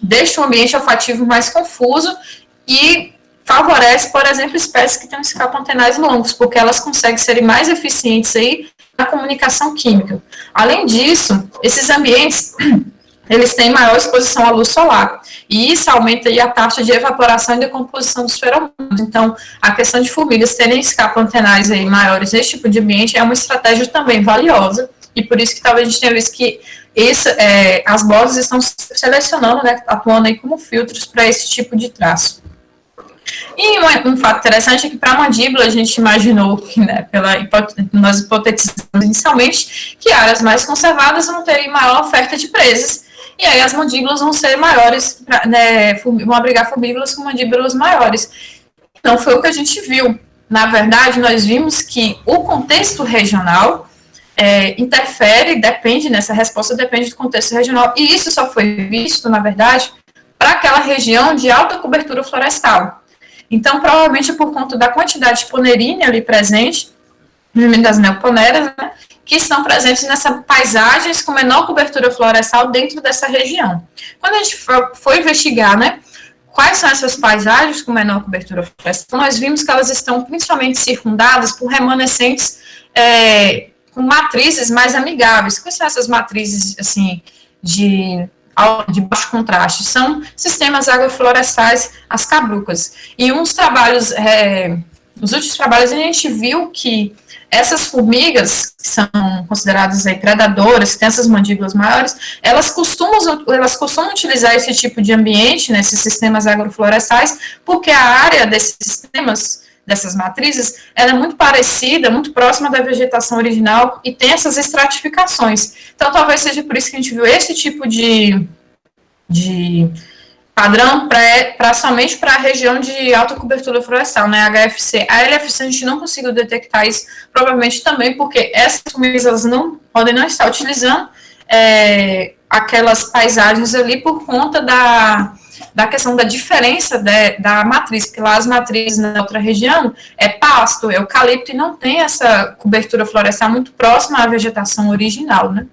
deixa o ambiente olfativo mais confuso e favorece, por exemplo, espécies que têm escapo antenais longos, porque elas conseguem ser mais eficientes aí na comunicação química. Além disso, esses ambientes, eles têm maior exposição à luz solar, e isso aumenta aí a taxa de evaporação e decomposição dos feromonos. Então, a questão de formigas terem escapo antenais aí maiores nesse tipo de ambiente é uma estratégia também valiosa, e por isso que talvez a gente tenha visto que as bordas estão selecionando, né, atuando aí como filtros para esse tipo de traço. E um fato interessante é que para a mandíbula a gente imaginou que, né, nós hipotetizamos inicialmente que áreas mais conservadas vão ter maior oferta de presas, e aí as mandíbulas vão ser maiores, né, vão abrigar formigas com mandíbulas maiores. Não foi o que a gente viu. Na verdade, nós vimos que o contexto regional interfere, essa resposta depende do contexto regional, e isso só foi visto, na verdade, para aquela região de alta cobertura florestal. Então, provavelmente por conta da quantidade de ponerina ali presente, das neoponeras, né, que estão presentes nessas paisagens com menor cobertura florestal dentro dessa região. Quando a gente foi investigar, né, quais são essas paisagens com menor cobertura florestal, nós vimos que elas estão principalmente circundadas por remanescentes com matrizes mais amigáveis. Quais são essas matrizes, assim, de baixo contraste? São sistemas agroflorestais, as cabrucas. E os últimos trabalhos, a gente viu que essas formigas, que são consideradas aí predadoras, que têm essas mandíbulas maiores, elas costumam utilizar esse tipo de ambiente, né, esses sistemas agroflorestais, porque a área desses sistemas, dessas matrizes, ela é muito parecida, muito próxima da vegetação original e tem essas estratificações. Então, talvez seja por isso que a gente viu esse tipo de padrão somente para a região de alta cobertura florestal, né, HFC. A LFC a gente não conseguiu detectar isso, provavelmente também porque essas formigas elas podem não estar utilizando aquelas paisagens ali por conta da questão da diferença da matriz, porque lá as matrizes na outra região é pasto, eucalipto, e não tem essa cobertura florestal muito próxima à vegetação original, né?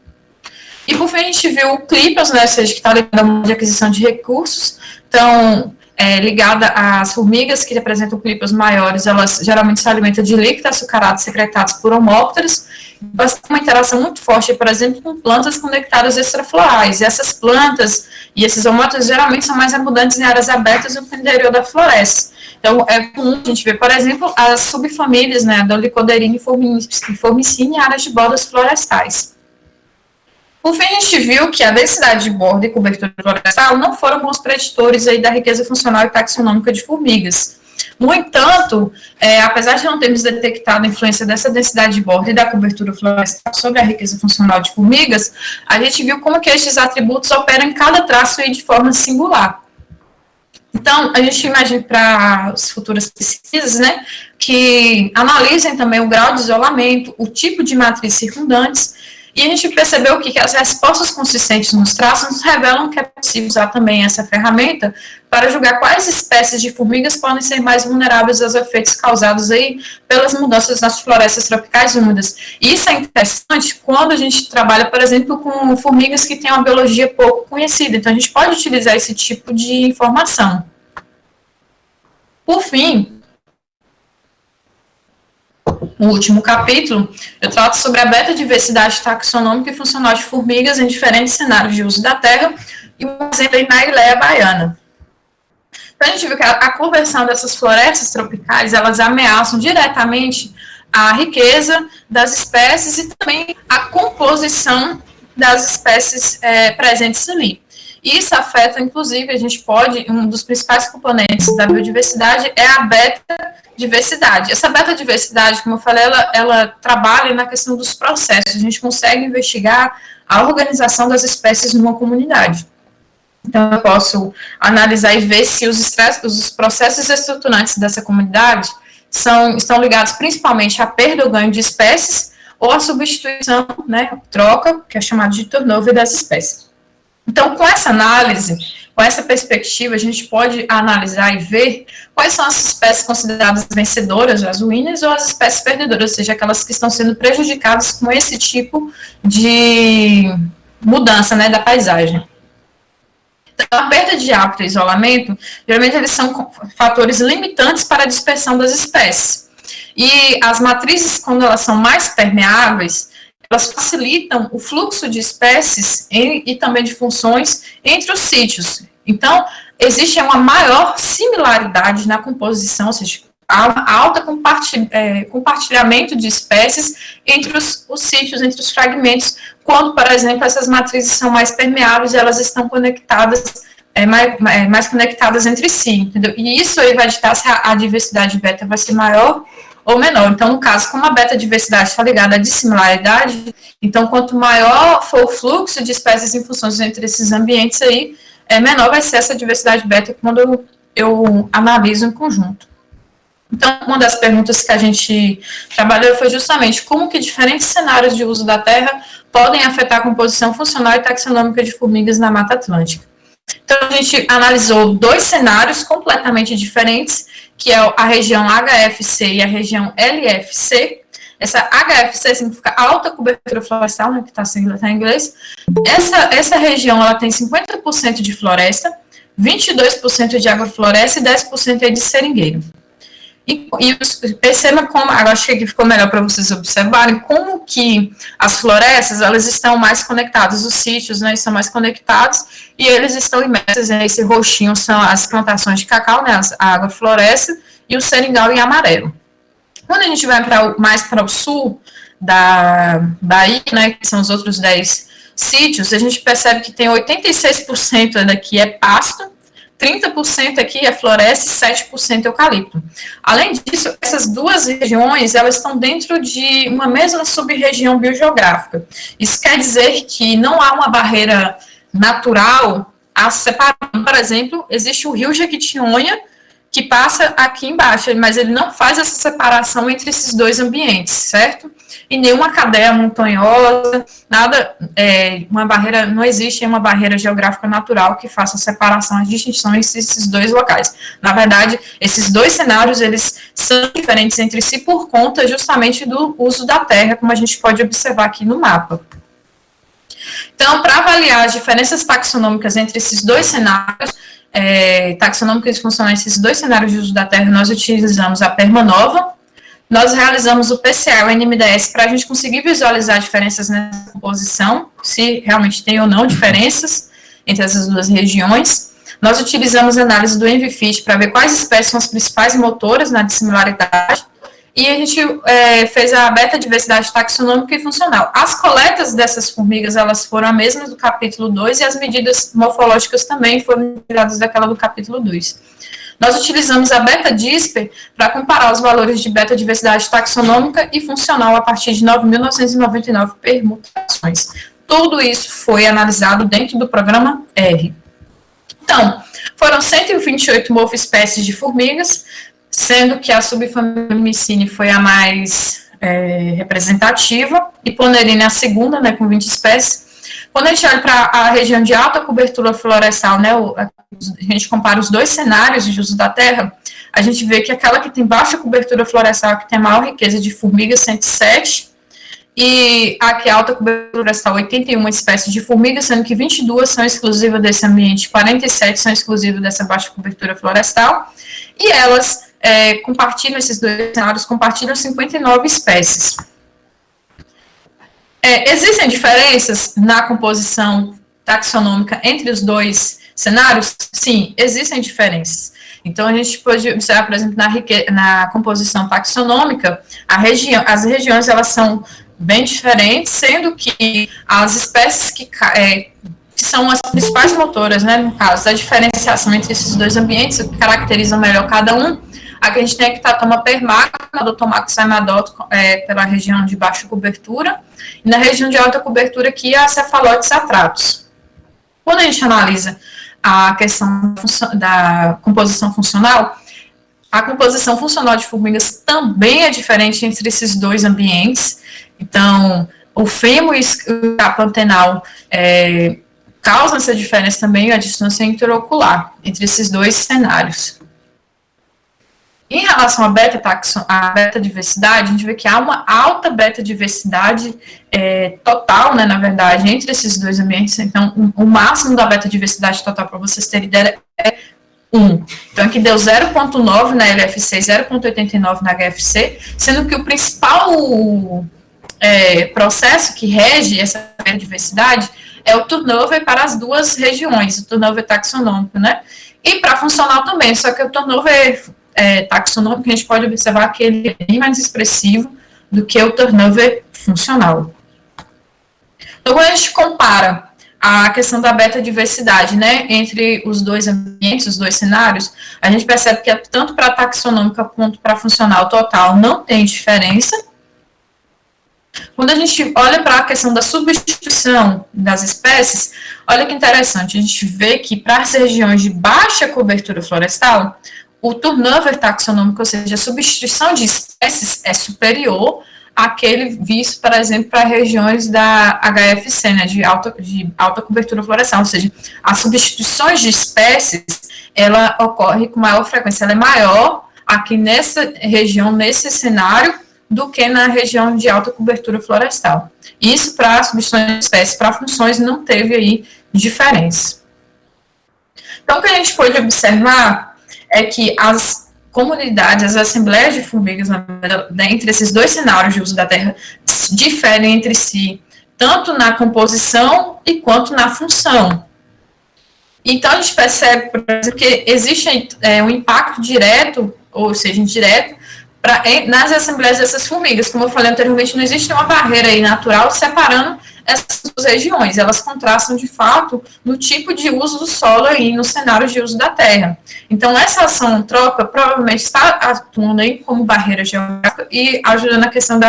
E por fim a gente viu o CLIPAS, né, ou seja, que está ligado à aquisição de recursos, então, ligada às formigas que apresentam clipas maiores, elas geralmente se alimentam de líquidos açucarados secretados por homópteros, mas tem uma interação muito forte, por exemplo, com plantas com nectários extraflorais, e essas plantas e esses homópteros geralmente são mais abundantes em áreas abertas no interior da floresta. Então, é comum a gente ver, por exemplo, as subfamílias, né, da Lycoderium e Formicina em áreas de bordas florestais. Por fim, a gente viu que a densidade de borda e cobertura florestal não foram bons preditores aí da riqueza funcional e taxonômica de formigas. No entanto, apesar de não termos detectado a influência dessa densidade de borda e da cobertura florestal sobre a riqueza funcional de formigas, a gente viu como que esses atributos operam em cada traço aí de forma singular. Então, a gente imagina para as futuras pesquisas, né, que analisem também o grau de isolamento, o tipo de matriz circundantes. E a gente percebeu que as respostas consistentes nos traços nos revelam que é possível usar também essa ferramenta para julgar quais espécies de formigas podem ser mais vulneráveis aos efeitos causados aí pelas mudanças nas florestas tropicais úmidas. E isso é interessante quando a gente trabalha, por exemplo, com formigas que têm uma biologia pouco conhecida. Então, a gente pode utilizar esse tipo de informação. Por fim, no último capítulo, eu trato sobre a beta-diversidade taxonômica e funcional de formigas em diferentes cenários de uso da terra, e um exemplo aí na Ileia baiana. Então, a gente viu que a conversão dessas florestas tropicais, elas ameaçam diretamente a riqueza das espécies e também a composição das espécies presentes ali. E isso afeta, inclusive, um dos principais componentes da biodiversidade é a beta-diversidade. Essa beta-diversidade, como eu falei, ela trabalha na questão dos processos. A gente consegue investigar a organização das espécies numa comunidade. Então, eu posso analisar e ver se os processos estruturantes dessa comunidade estão ligados principalmente à perda ou ganho de espécies ou à substituição, né, troca, que é chamado de turnover das espécies. Então, com essa análise, com essa perspectiva, a gente pode analisar e ver quais são as espécies consideradas vencedoras, as winners, ou as espécies perdedoras, ou seja, aquelas que estão sendo prejudicadas com esse tipo de mudança, né, da paisagem. Então, a perda de hábitat e isolamento, geralmente eles são fatores limitantes para a dispersão das espécies. E as matrizes, quando elas são mais permeáveis, elas facilitam o fluxo de espécies e também de funções entre os sítios. Então, existe uma maior similaridade na composição, ou seja, alta compartilhamento de espécies entre os sítios, entre os fragmentos, quando, por exemplo, essas matrizes são mais permeáveis, elas estão conectadas, mais conectadas entre si, entendeu? E isso aí vai ditar se a diversidade beta vai ser maior ou menor. Então, no caso, como a beta-diversidade está ligada à dissimilaridade, então, quanto maior for o fluxo de espécies em funções entre esses ambientes aí, menor vai ser essa diversidade beta quando eu analiso em conjunto. Então, uma das perguntas que a gente trabalhou foi justamente como que diferentes cenários de uso da terra podem afetar a composição funcional e taxonômica de formigas na Mata Atlântica. Então, a gente analisou 2 cenários completamente diferentes, que é a região HFC e a região LFC. Essa HFC significa alta cobertura florestal, né, que está em inglês. Essa região ela tem 50% de floresta, 22% de agrofloresta e 10% de seringueiro. E perceba como, agora acho que aqui ficou melhor para vocês observarem, como que as florestas, elas estão mais conectadas, os sítios, né, estão mais conectados, e eles estão imersos nesse roxinho, são as plantações de cacau, né, a agrofloresta, e o seringal em amarelo. Quando a gente vai mais para o sul da Bahia, né, que são os outros 10 sítios, a gente percebe que tem 86% daqui é pasto, 30% aqui é floresta e 7% eucalipto. Além disso, essas 2 regiões, elas estão dentro de uma mesma sub-região biogeográfica. Isso quer dizer que não há uma barreira natural a separar. Por exemplo, existe o rio Jequitinhonha, que passa aqui embaixo, mas ele não faz essa separação entre esses dois ambientes, certo? E nenhuma cadeia montanhosa, nada, uma barreira, não existe uma barreira geográfica natural que faça a separação, a distinção entre esses dois locais. Na verdade, esses dois cenários, eles são diferentes entre si por conta justamente do uso da terra, como a gente pode observar aqui no mapa. Então, para avaliar as diferenças taxonômicas entre esses dois cenários, taxonômicas e funcionais, esses dois cenários de uso da terra, nós utilizamos a Permanova, nós realizamos o PCA, o NMDS, para a gente conseguir visualizar diferenças nessa composição, se realmente tem ou não diferenças entre essas duas regiões. Nós utilizamos a análise do ENVIFIT para ver quais espécies são as principais motoras na dissimilaridade, e a gente fez a beta-diversidade taxonômica e funcional. As coletas dessas formigas, elas foram as mesmas do capítulo 2, e as medidas morfológicas também foram tiradas daquela do capítulo 2. Nós utilizamos a beta-disper para comparar os valores de beta-diversidade taxonômica e funcional a partir de 9.999 permutações. Tudo isso foi analisado dentro do programa R. Então, foram 128 morfoespécies de formigas, sendo que a subfamília Mimicine foi a mais representativa, e Ponerina a segunda, né, com 20 espécies. Quando a gente olha para a região de alta cobertura florestal, né, a gente compara os dois cenários de uso da terra, a gente vê que aquela que tem baixa cobertura florestal, que tem a maior riqueza de formigas, 107, e a que é alta cobertura florestal, 81 espécies de formigas, sendo que 22 são exclusivas desse ambiente, 47 são exclusivas dessa baixa cobertura florestal, e elas compartilham, esses dois cenários compartilham 59 espécies. Existem diferenças na composição taxonômica entre os dois cenários? Sim, existem diferenças. Então, a gente pode observar, por exemplo, na composição taxonômica, as regiões, elas são bem diferentes, sendo que as espécies que são as principais motoras, né, no caso, da diferenciação entre esses dois ambientes, que caracterizam melhor cada um. Aqui a gente tem a Ectatoma permaca, a Odotomax saimadoto, pela região de baixa cobertura, e na região de alta cobertura aqui a Cephalotes atratus. Quando a gente analisa a questão da composição funcional, a composição funcional de formigas também é diferente entre esses dois ambientes. Então, o fêmur e o capa antenal causam essa diferença também, a distância interocular entre esses dois cenários. Em relação à beta-diversidade, a gente vê que há uma alta beta-diversidade total, né, na verdade, entre esses dois ambientes. Então, o máximo da beta-diversidade total, para vocês terem ideia, é 1. Então, aqui deu 0,9 na LFC, 0,89 na HFC, sendo que o principal processo que rege essa beta-diversidade é o turnover para as duas regiões, o turnover taxonômico, né? E para funcional também, só que o turnover taxonômico, a gente pode observar que ele é bem mais expressivo do que o turnover funcional. Então, quando a gente compara a questão da beta-diversidade, né, entre os dois ambientes, os dois cenários, a gente percebe que tanto para a taxonômica quanto para a funcional total não tem diferença. Quando a gente olha para a questão da substituição das espécies, olha que interessante, a gente vê que para as regiões de baixa cobertura florestal, o turnover taxonômico, ou seja, a substituição de espécies é superior àquele visto, por exemplo, para regiões da HFC, né, de alta cobertura florestal, ou seja, as substituições de espécies, ela ocorre com maior frequência, ela é maior aqui nessa região, nesse cenário, do que na região de alta cobertura florestal. Isso para substituições de espécies, para funções não teve aí diferença. Então, o que a gente pode observar é que as comunidades, as assembleias de formigas, entre esses dois cenários de uso da terra, diferem entre si, tanto na composição e quanto na função. Então, a gente percebe, por exemplo, que existe um impacto direto, ou seja, indireto, nas assembleias dessas formigas. Como eu falei anteriormente, não existe uma barreira aí natural separando essas duas regiões. Elas contrastam, de fato, no tipo de uso do solo aí, no cenário de uso da terra. Então, essa ação-troca provavelmente está atuando aí como barreira geográfica e ajudando na questão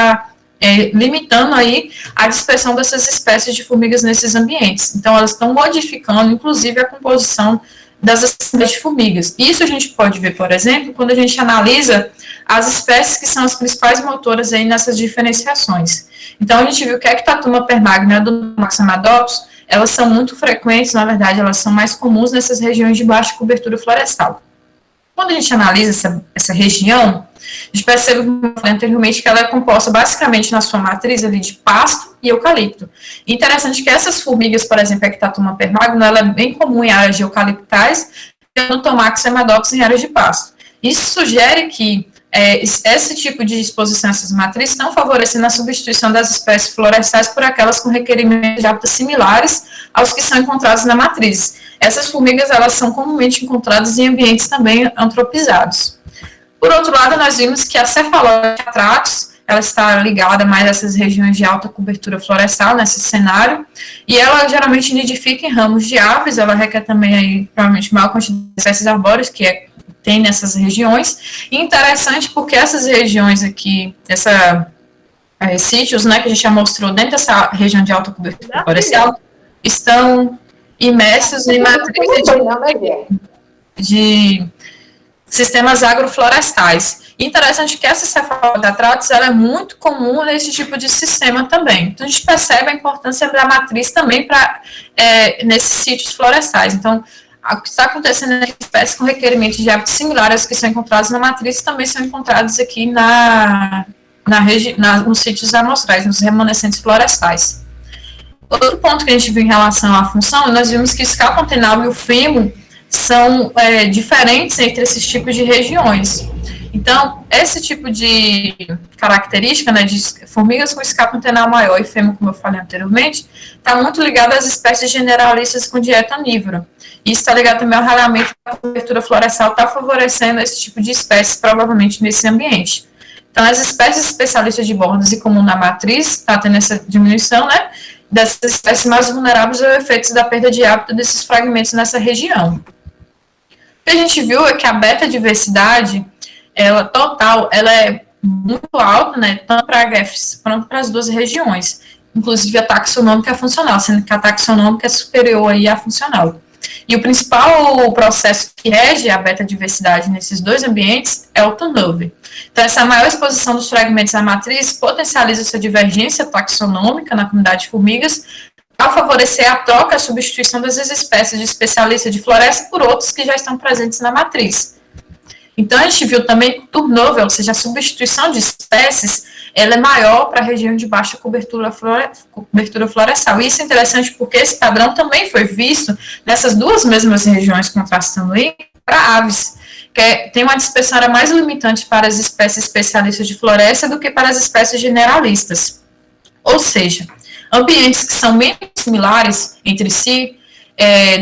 limitando aí a dispersão dessas espécies de formigas nesses ambientes. Então, elas estão modificando, inclusive, a composição das espécies de formigas. Isso a gente pode ver, por exemplo, quando a gente analisa as espécies que são as principais motoras aí nessas diferenciações. Então, a gente viu que a Ectatuma permagna do Maxamadopsis, elas são muito frequentes, na verdade, elas são mais comuns nessas regiões de baixa cobertura florestal. Quando a gente analisa essa região, a gente percebe, como eu falei anteriormente, que ela é composta basicamente na sua matriz ali de pasto e eucalipto. E interessante que essas formigas, por exemplo, a Ectatuma permagna, ela é bem comum em áreas de eucaliptais e a Notomax hematops em áreas de pasto. Isso sugere que esse tipo de exposição a essas matrizes estão favorecendo a substituição das espécies florestais por aquelas com requerimentos de hábitos similares aos que são encontrados na matriz. Essas formigas, elas são comumente encontradas em ambientes também antropizados. Por outro lado, nós vimos que a Cephalorhynchus atratus, ela está ligada mais a essas regiões de alta cobertura florestal, nesse cenário, e ela geralmente nidifica em ramos de árvores, ela requer também, aí, provavelmente, maior quantidade de espécies arbóreas, que tem nessas regiões. E interessante porque essas regiões aqui, sítios, né, que a gente já mostrou dentro dessa região de alta cobertura florestal, estão imersos em matrizes de sistemas agroflorestais. Interessante que essa Cephalorhynchus atratus, ela é muito comum nesse tipo de sistema também. Então, a gente percebe a importância da matriz também nesses sítios florestais. Então, o que está acontecendo é que espécies com requerimentos de hábitos similares aos que são encontrados na matriz também são encontrados aqui nos sítios amostrais, nos remanescentes florestais. Outro ponto que a gente viu em relação à função, nós vimos que o escapo antenal e o fêmur são diferentes entre esses tipos de regiões. Então, esse tipo de característica, né, de formigas com escapo antenal maior e fêmur, como eu falei anteriormente, está muito ligado às espécies generalistas com dieta onívora. Isso está ligado também ao ralhamento da cobertura florestal, está favorecendo esse tipo de espécies, provavelmente, nesse ambiente. Então, as espécies especialistas de bordas e comum na matriz, está tendo essa diminuição, né, dessas espécies mais vulneráveis aos efeitos da perda de hábito desses fragmentos nessa região. O que a gente viu é que a beta-diversidade, ela é muito alta, né, tanto para HFs, quanto para as duas regiões, inclusive a taxonômica e a funcional, sendo que a taxonômica é superior aí à funcional. E o principal processo que rege a beta-diversidade nesses dois ambientes é o turnover. Então, essa maior exposição dos fragmentos à matriz potencializa essa divergência taxonômica na comunidade de formigas, ao favorecer a troca, a substituição das espécies de especialistas de floresta por outros que já estão presentes na matriz. Então, a gente viu também que o turnover, ou seja, a substituição de espécies, ela é maior para a região de baixa cobertura florestal. E isso é interessante porque esse padrão também foi visto nessas duas mesmas regiões, contrastando aí, para aves, que tem uma dispersão mais limitante para as espécies especialistas de floresta do que para as espécies generalistas. Ou seja, ambientes que são menos similares entre si,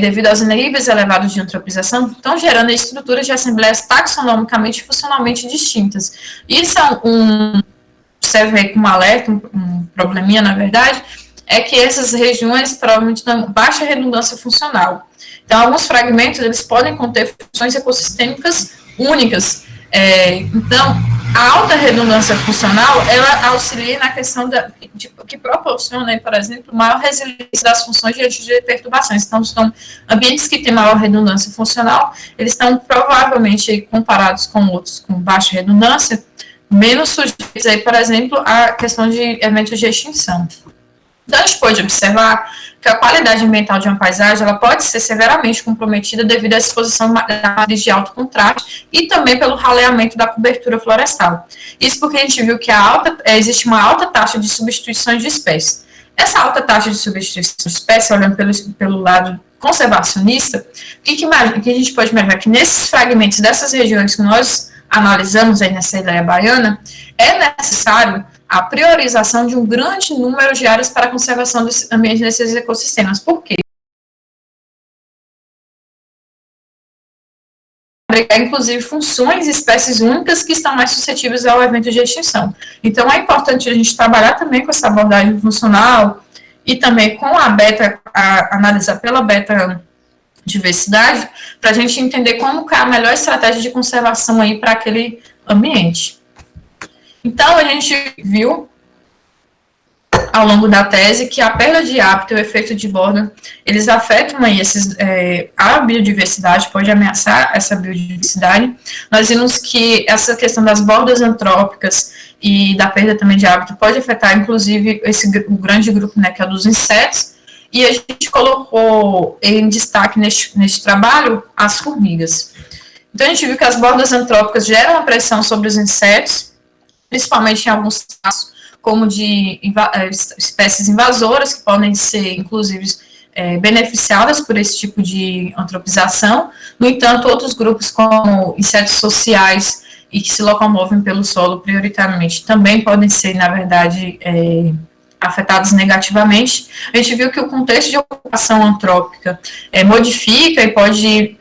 devido aos níveis elevados de antropização, estão gerando estruturas de assembleias taxonomicamente e funcionalmente distintas. Isso serve aí como alerta, um probleminha, na verdade, é que essas regiões provavelmente têm baixa redundância funcional. Então, alguns fragmentos, eles podem conter funções ecossistêmicas únicas. Então, a alta redundância funcional, ela auxilia na questão que proporciona, por exemplo, maior resiliência das funções diante de perturbações. Então, são ambientes que têm maior redundância funcional, eles estão provavelmente comparados com outros com baixa redundância, menos sujeitos aí, por exemplo, à questão de eventos de extinção. Então, a gente pode observar que a qualidade ambiental de uma paisagem ela pode ser severamente comprometida devido à exposição da matriz de alto contraste e também pelo raleamento da cobertura florestal. Isso porque a gente viu que existe uma alta taxa de substituição de espécies. Essa alta taxa de substituição de espécies, olhando pelo lado conservacionista, o que a gente pode imaginar? Que nesses fragmentos dessas regiões que nós analisamos aí nessa ideia baiana, é necessário a priorização de um grande número de áreas para a conservação dos ambientes desses ecossistemas. Por quê? Inclusive funções e espécies únicas que estão mais suscetíveis ao evento de extinção. Então, é importante a gente trabalhar também com essa abordagem funcional e também com analisar pela beta-diversidade, para a gente entender como é a melhor estratégia de conservação aí para aquele ambiente. Então, a gente viu ao longo da tese que a perda de hábito e o efeito de borda, eles afetam aí a biodiversidade, pode ameaçar essa biodiversidade. Nós vimos que essa questão das bordas antrópicas e da perda também de hábito pode afetar, inclusive, o grande grupo, né, que é dos insetos, e a gente colocou em destaque neste trabalho as formigas. Então, a gente viu que as bordas antrópicas geram uma pressão sobre os insetos, principalmente em alguns casos, como de espécies invasoras, que podem ser, inclusive, beneficiadas por esse tipo de antropização. No entanto, outros grupos, como insetos sociais e que se locomovem pelo solo prioritariamente, também podem ser, na verdade, afetados negativamente. A gente viu que o contexto de ocupação antrópica modifica e pode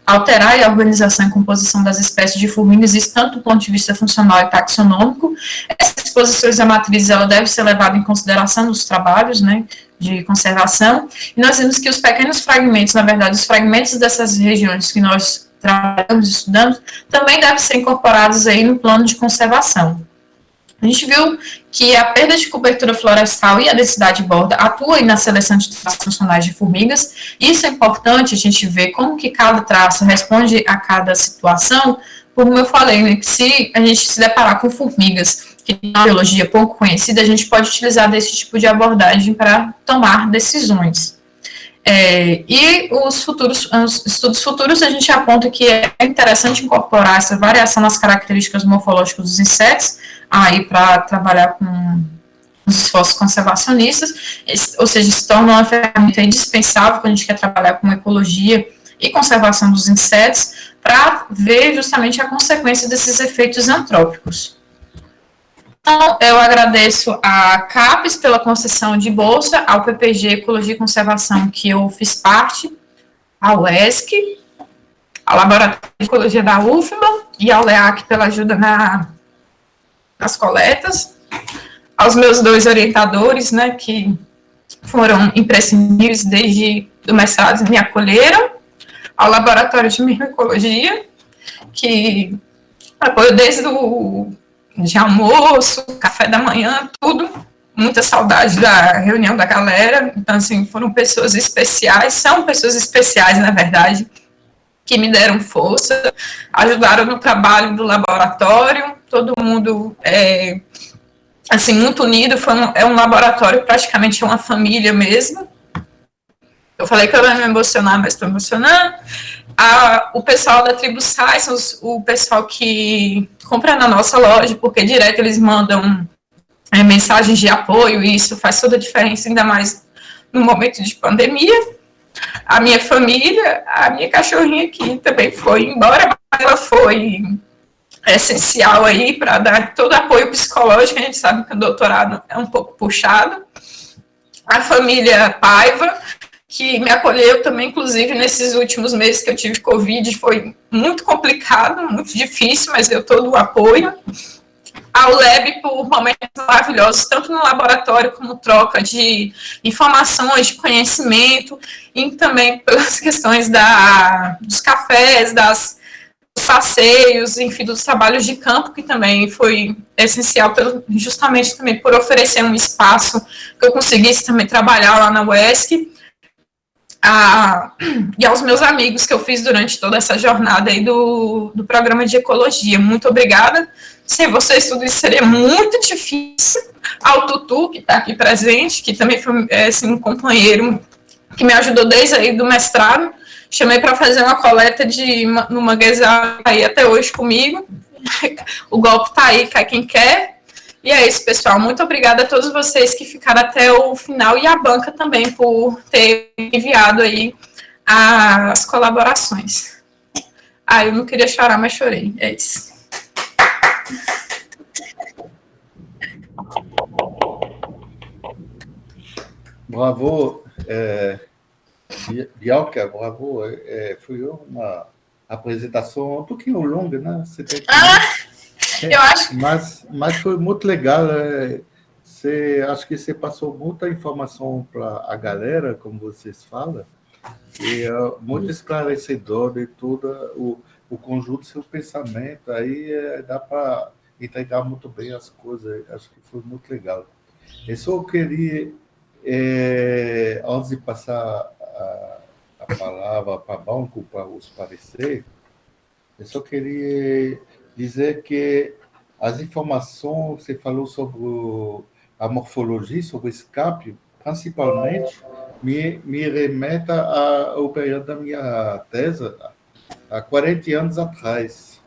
alterar a organização e composição das espécies de formigas, isso tanto do ponto de vista funcional e taxonômico. Essas exposições à matriz, ela deve ser levada em consideração nos trabalhos, né, de conservação, e nós vimos que os pequenos fragmentos, na verdade, os fragmentos dessas regiões que nós trabalhamos, estudando, também devem ser incorporados aí no plano de conservação. A gente viu que a perda de cobertura florestal e a densidade de borda atuam na seleção de traços funcionais de formigas. Isso é importante a gente ver como que cada traço responde a cada situação, como eu falei, né, que se a gente se deparar com formigas, que é uma biologia pouco conhecida, a gente pode utilizar desse tipo de abordagem para tomar decisões. E os estudos futuros, a gente aponta que é interessante incorporar essa variação nas características morfológicas dos insetos, aí para trabalhar com os esforços conservacionistas, ou seja, se torna uma ferramenta indispensável quando a gente quer trabalhar com ecologia e conservação dos insetos, para ver justamente a consequência desses efeitos antrópicos. Então, eu agradeço a CAPES pela concessão de bolsa, ao PPG Ecologia e Conservação, que eu fiz parte, ao ESC, ao Laboratório de Ecologia da UFBA e ao LEAC pela ajuda nas coletas, aos meus 2 orientadores, né, que foram imprescindíveis desde o mestrado me acolheram, ao Laboratório de Microecologia, que apoiou desde de almoço, café da manhã, tudo, muita saudade da reunião da galera. Então, assim, foram pessoas especiais, são pessoas especiais, na verdade, que me deram força, ajudaram no trabalho do laboratório, todo mundo assim, muito unido, é um laboratório, praticamente uma família mesmo. Eu falei que eu não ia me emocionar, mas estou emocionando. O pessoal da Tribo Sais, o pessoal que compra na nossa loja, porque direto eles mandam mensagens de apoio, e isso faz toda a diferença, ainda mais no momento de pandemia. A minha família, a minha cachorrinha aqui também foi embora, mas ela foi essencial aí para dar todo o apoio psicológico. A gente sabe que o doutorado é um pouco puxado. A família Paiva, que me acolheu também, inclusive, nesses últimos meses que eu tive Covid, foi muito complicado, muito difícil, mas deu todo o apoio. Ao LEB por momentos maravilhosos, tanto no laboratório como troca de informações, de conhecimento, e também pelas questões dos cafés, dos passeios, enfim, dos trabalhos de campo, que também foi essencial, justamente também por oferecer um espaço que eu conseguisse também trabalhar lá na UESC. E aos meus amigos que eu fiz durante toda essa jornada aí do programa de ecologia. Muito obrigada. Sem vocês, tudo isso seria muito difícil. Ao Tutu, que está aqui presente, que também foi assim, um companheiro que me ajudou desde aí do mestrado. Chamei para fazer uma coleta no manguezal aí até hoje comigo. O golpe está aí, cai quem quer. E é isso, pessoal. Muito obrigada a todos vocês que ficaram até o final, e a banca também por ter enviado aí as colaborações. Eu não queria chorar, mas chorei. É isso. Bravo, Bianca, bravo. Foi uma apresentação um pouquinho longa, né? Eu acho. Mas foi muito legal. Acho que você passou muita informação para a galera, como vocês falam, e muito esclarecedor de todo o conjunto do seu pensamento. Aí dá para entregar muito bem as coisas. Acho que foi muito legal. Eu só queria, antes de passar a palavra para o banco, para os pareceres, eu só queria dizer que as informações que você falou sobre a morfologia, sobre o escape, principalmente, me remeta ao período da minha tese, há 40 anos atrás.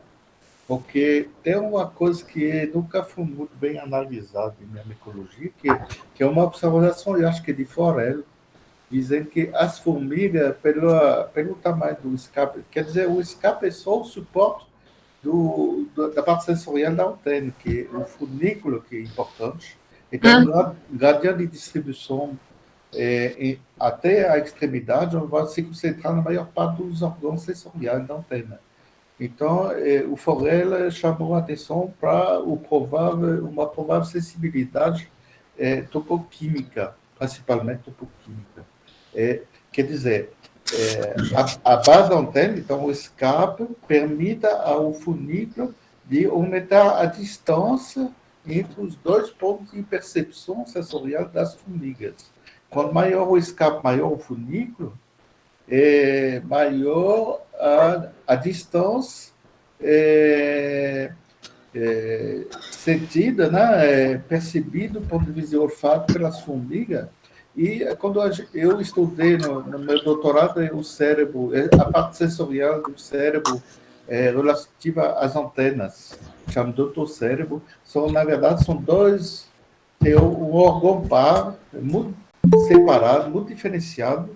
Porque tem uma coisa que nunca foi muito bem analisada em minha micologia, que é uma observação, eu acho que de Forel, dizendo que as formigas, pelo tamanho do escape, quer dizer, o escape é só o suporte da parte sensorial da antena, que é o funículo, que é importante. Então, um gradiente de distribuição até a extremidade, vai se concentrar na maior parte dos órgãos sensoriais da antena. Então, o Forel chamou a atenção para uma provável sensibilidade topoquímica, principalmente topoquímica. Quer dizer, a base da antena, então o escape, permite ao funículo de aumentar a distância entre os dois pontos de percepção sensorial das formigas. Quanto maior o escape, maior o funículo, maior a distância sentida, né, percebida do ponto de vista olfato pelas formigas. E quando eu estudei no meu doutorado, o cérebro, a parte sensorial do cérebro relativa às antenas, chama doutor-cérebro, na verdade, são dois, tem um órgão par, muito separado, muito diferenciado,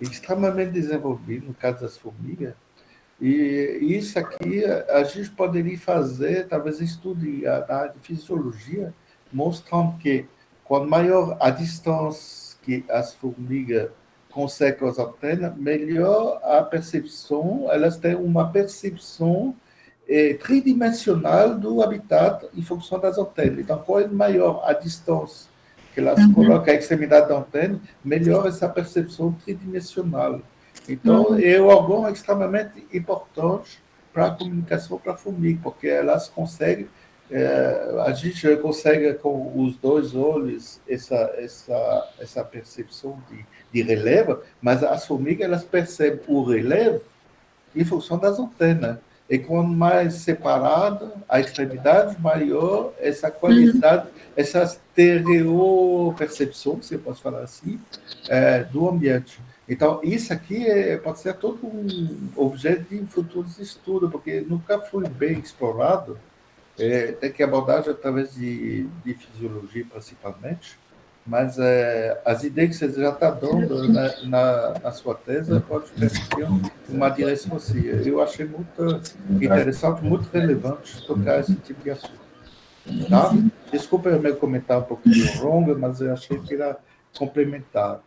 extremamente desenvolvido, no caso das formigas, e isso aqui a gente poderia fazer, talvez estude na área de fisiologia, mostrando que quanto maior a distância que as formigas conseguem com as antenas, melhor a percepção, elas têm uma percepção tridimensional do habitat em função das antenas. Então, quanto maior a distância que elas colocam à extremidade da antena, melhor essa percepção tridimensional. Então, é um órgão extremamente importante para a comunicação para a formiga, porque elas conseguem, a gente consegue com os dois olhos essa percepção de relevo, mas as formigas elas percebem o relevo em função das antenas. E quanto mais separada a extremidade, maior essa qualidade, essa estereopercepção, se eu posso falar assim, do ambiente. Então, isso aqui pode ser todo um objeto de futuros estudos, porque nunca foi bem explorado. Tem que abordar através de fisiologia, principalmente, mas as ideias que você já está dando na sua tese pode permitir uma direção assim. Eu achei muito interessante, muito relevante tocar esse tipo de assunto. Tá? Desculpa o meu comentário um pouquinho longo, mas eu achei que era complementar.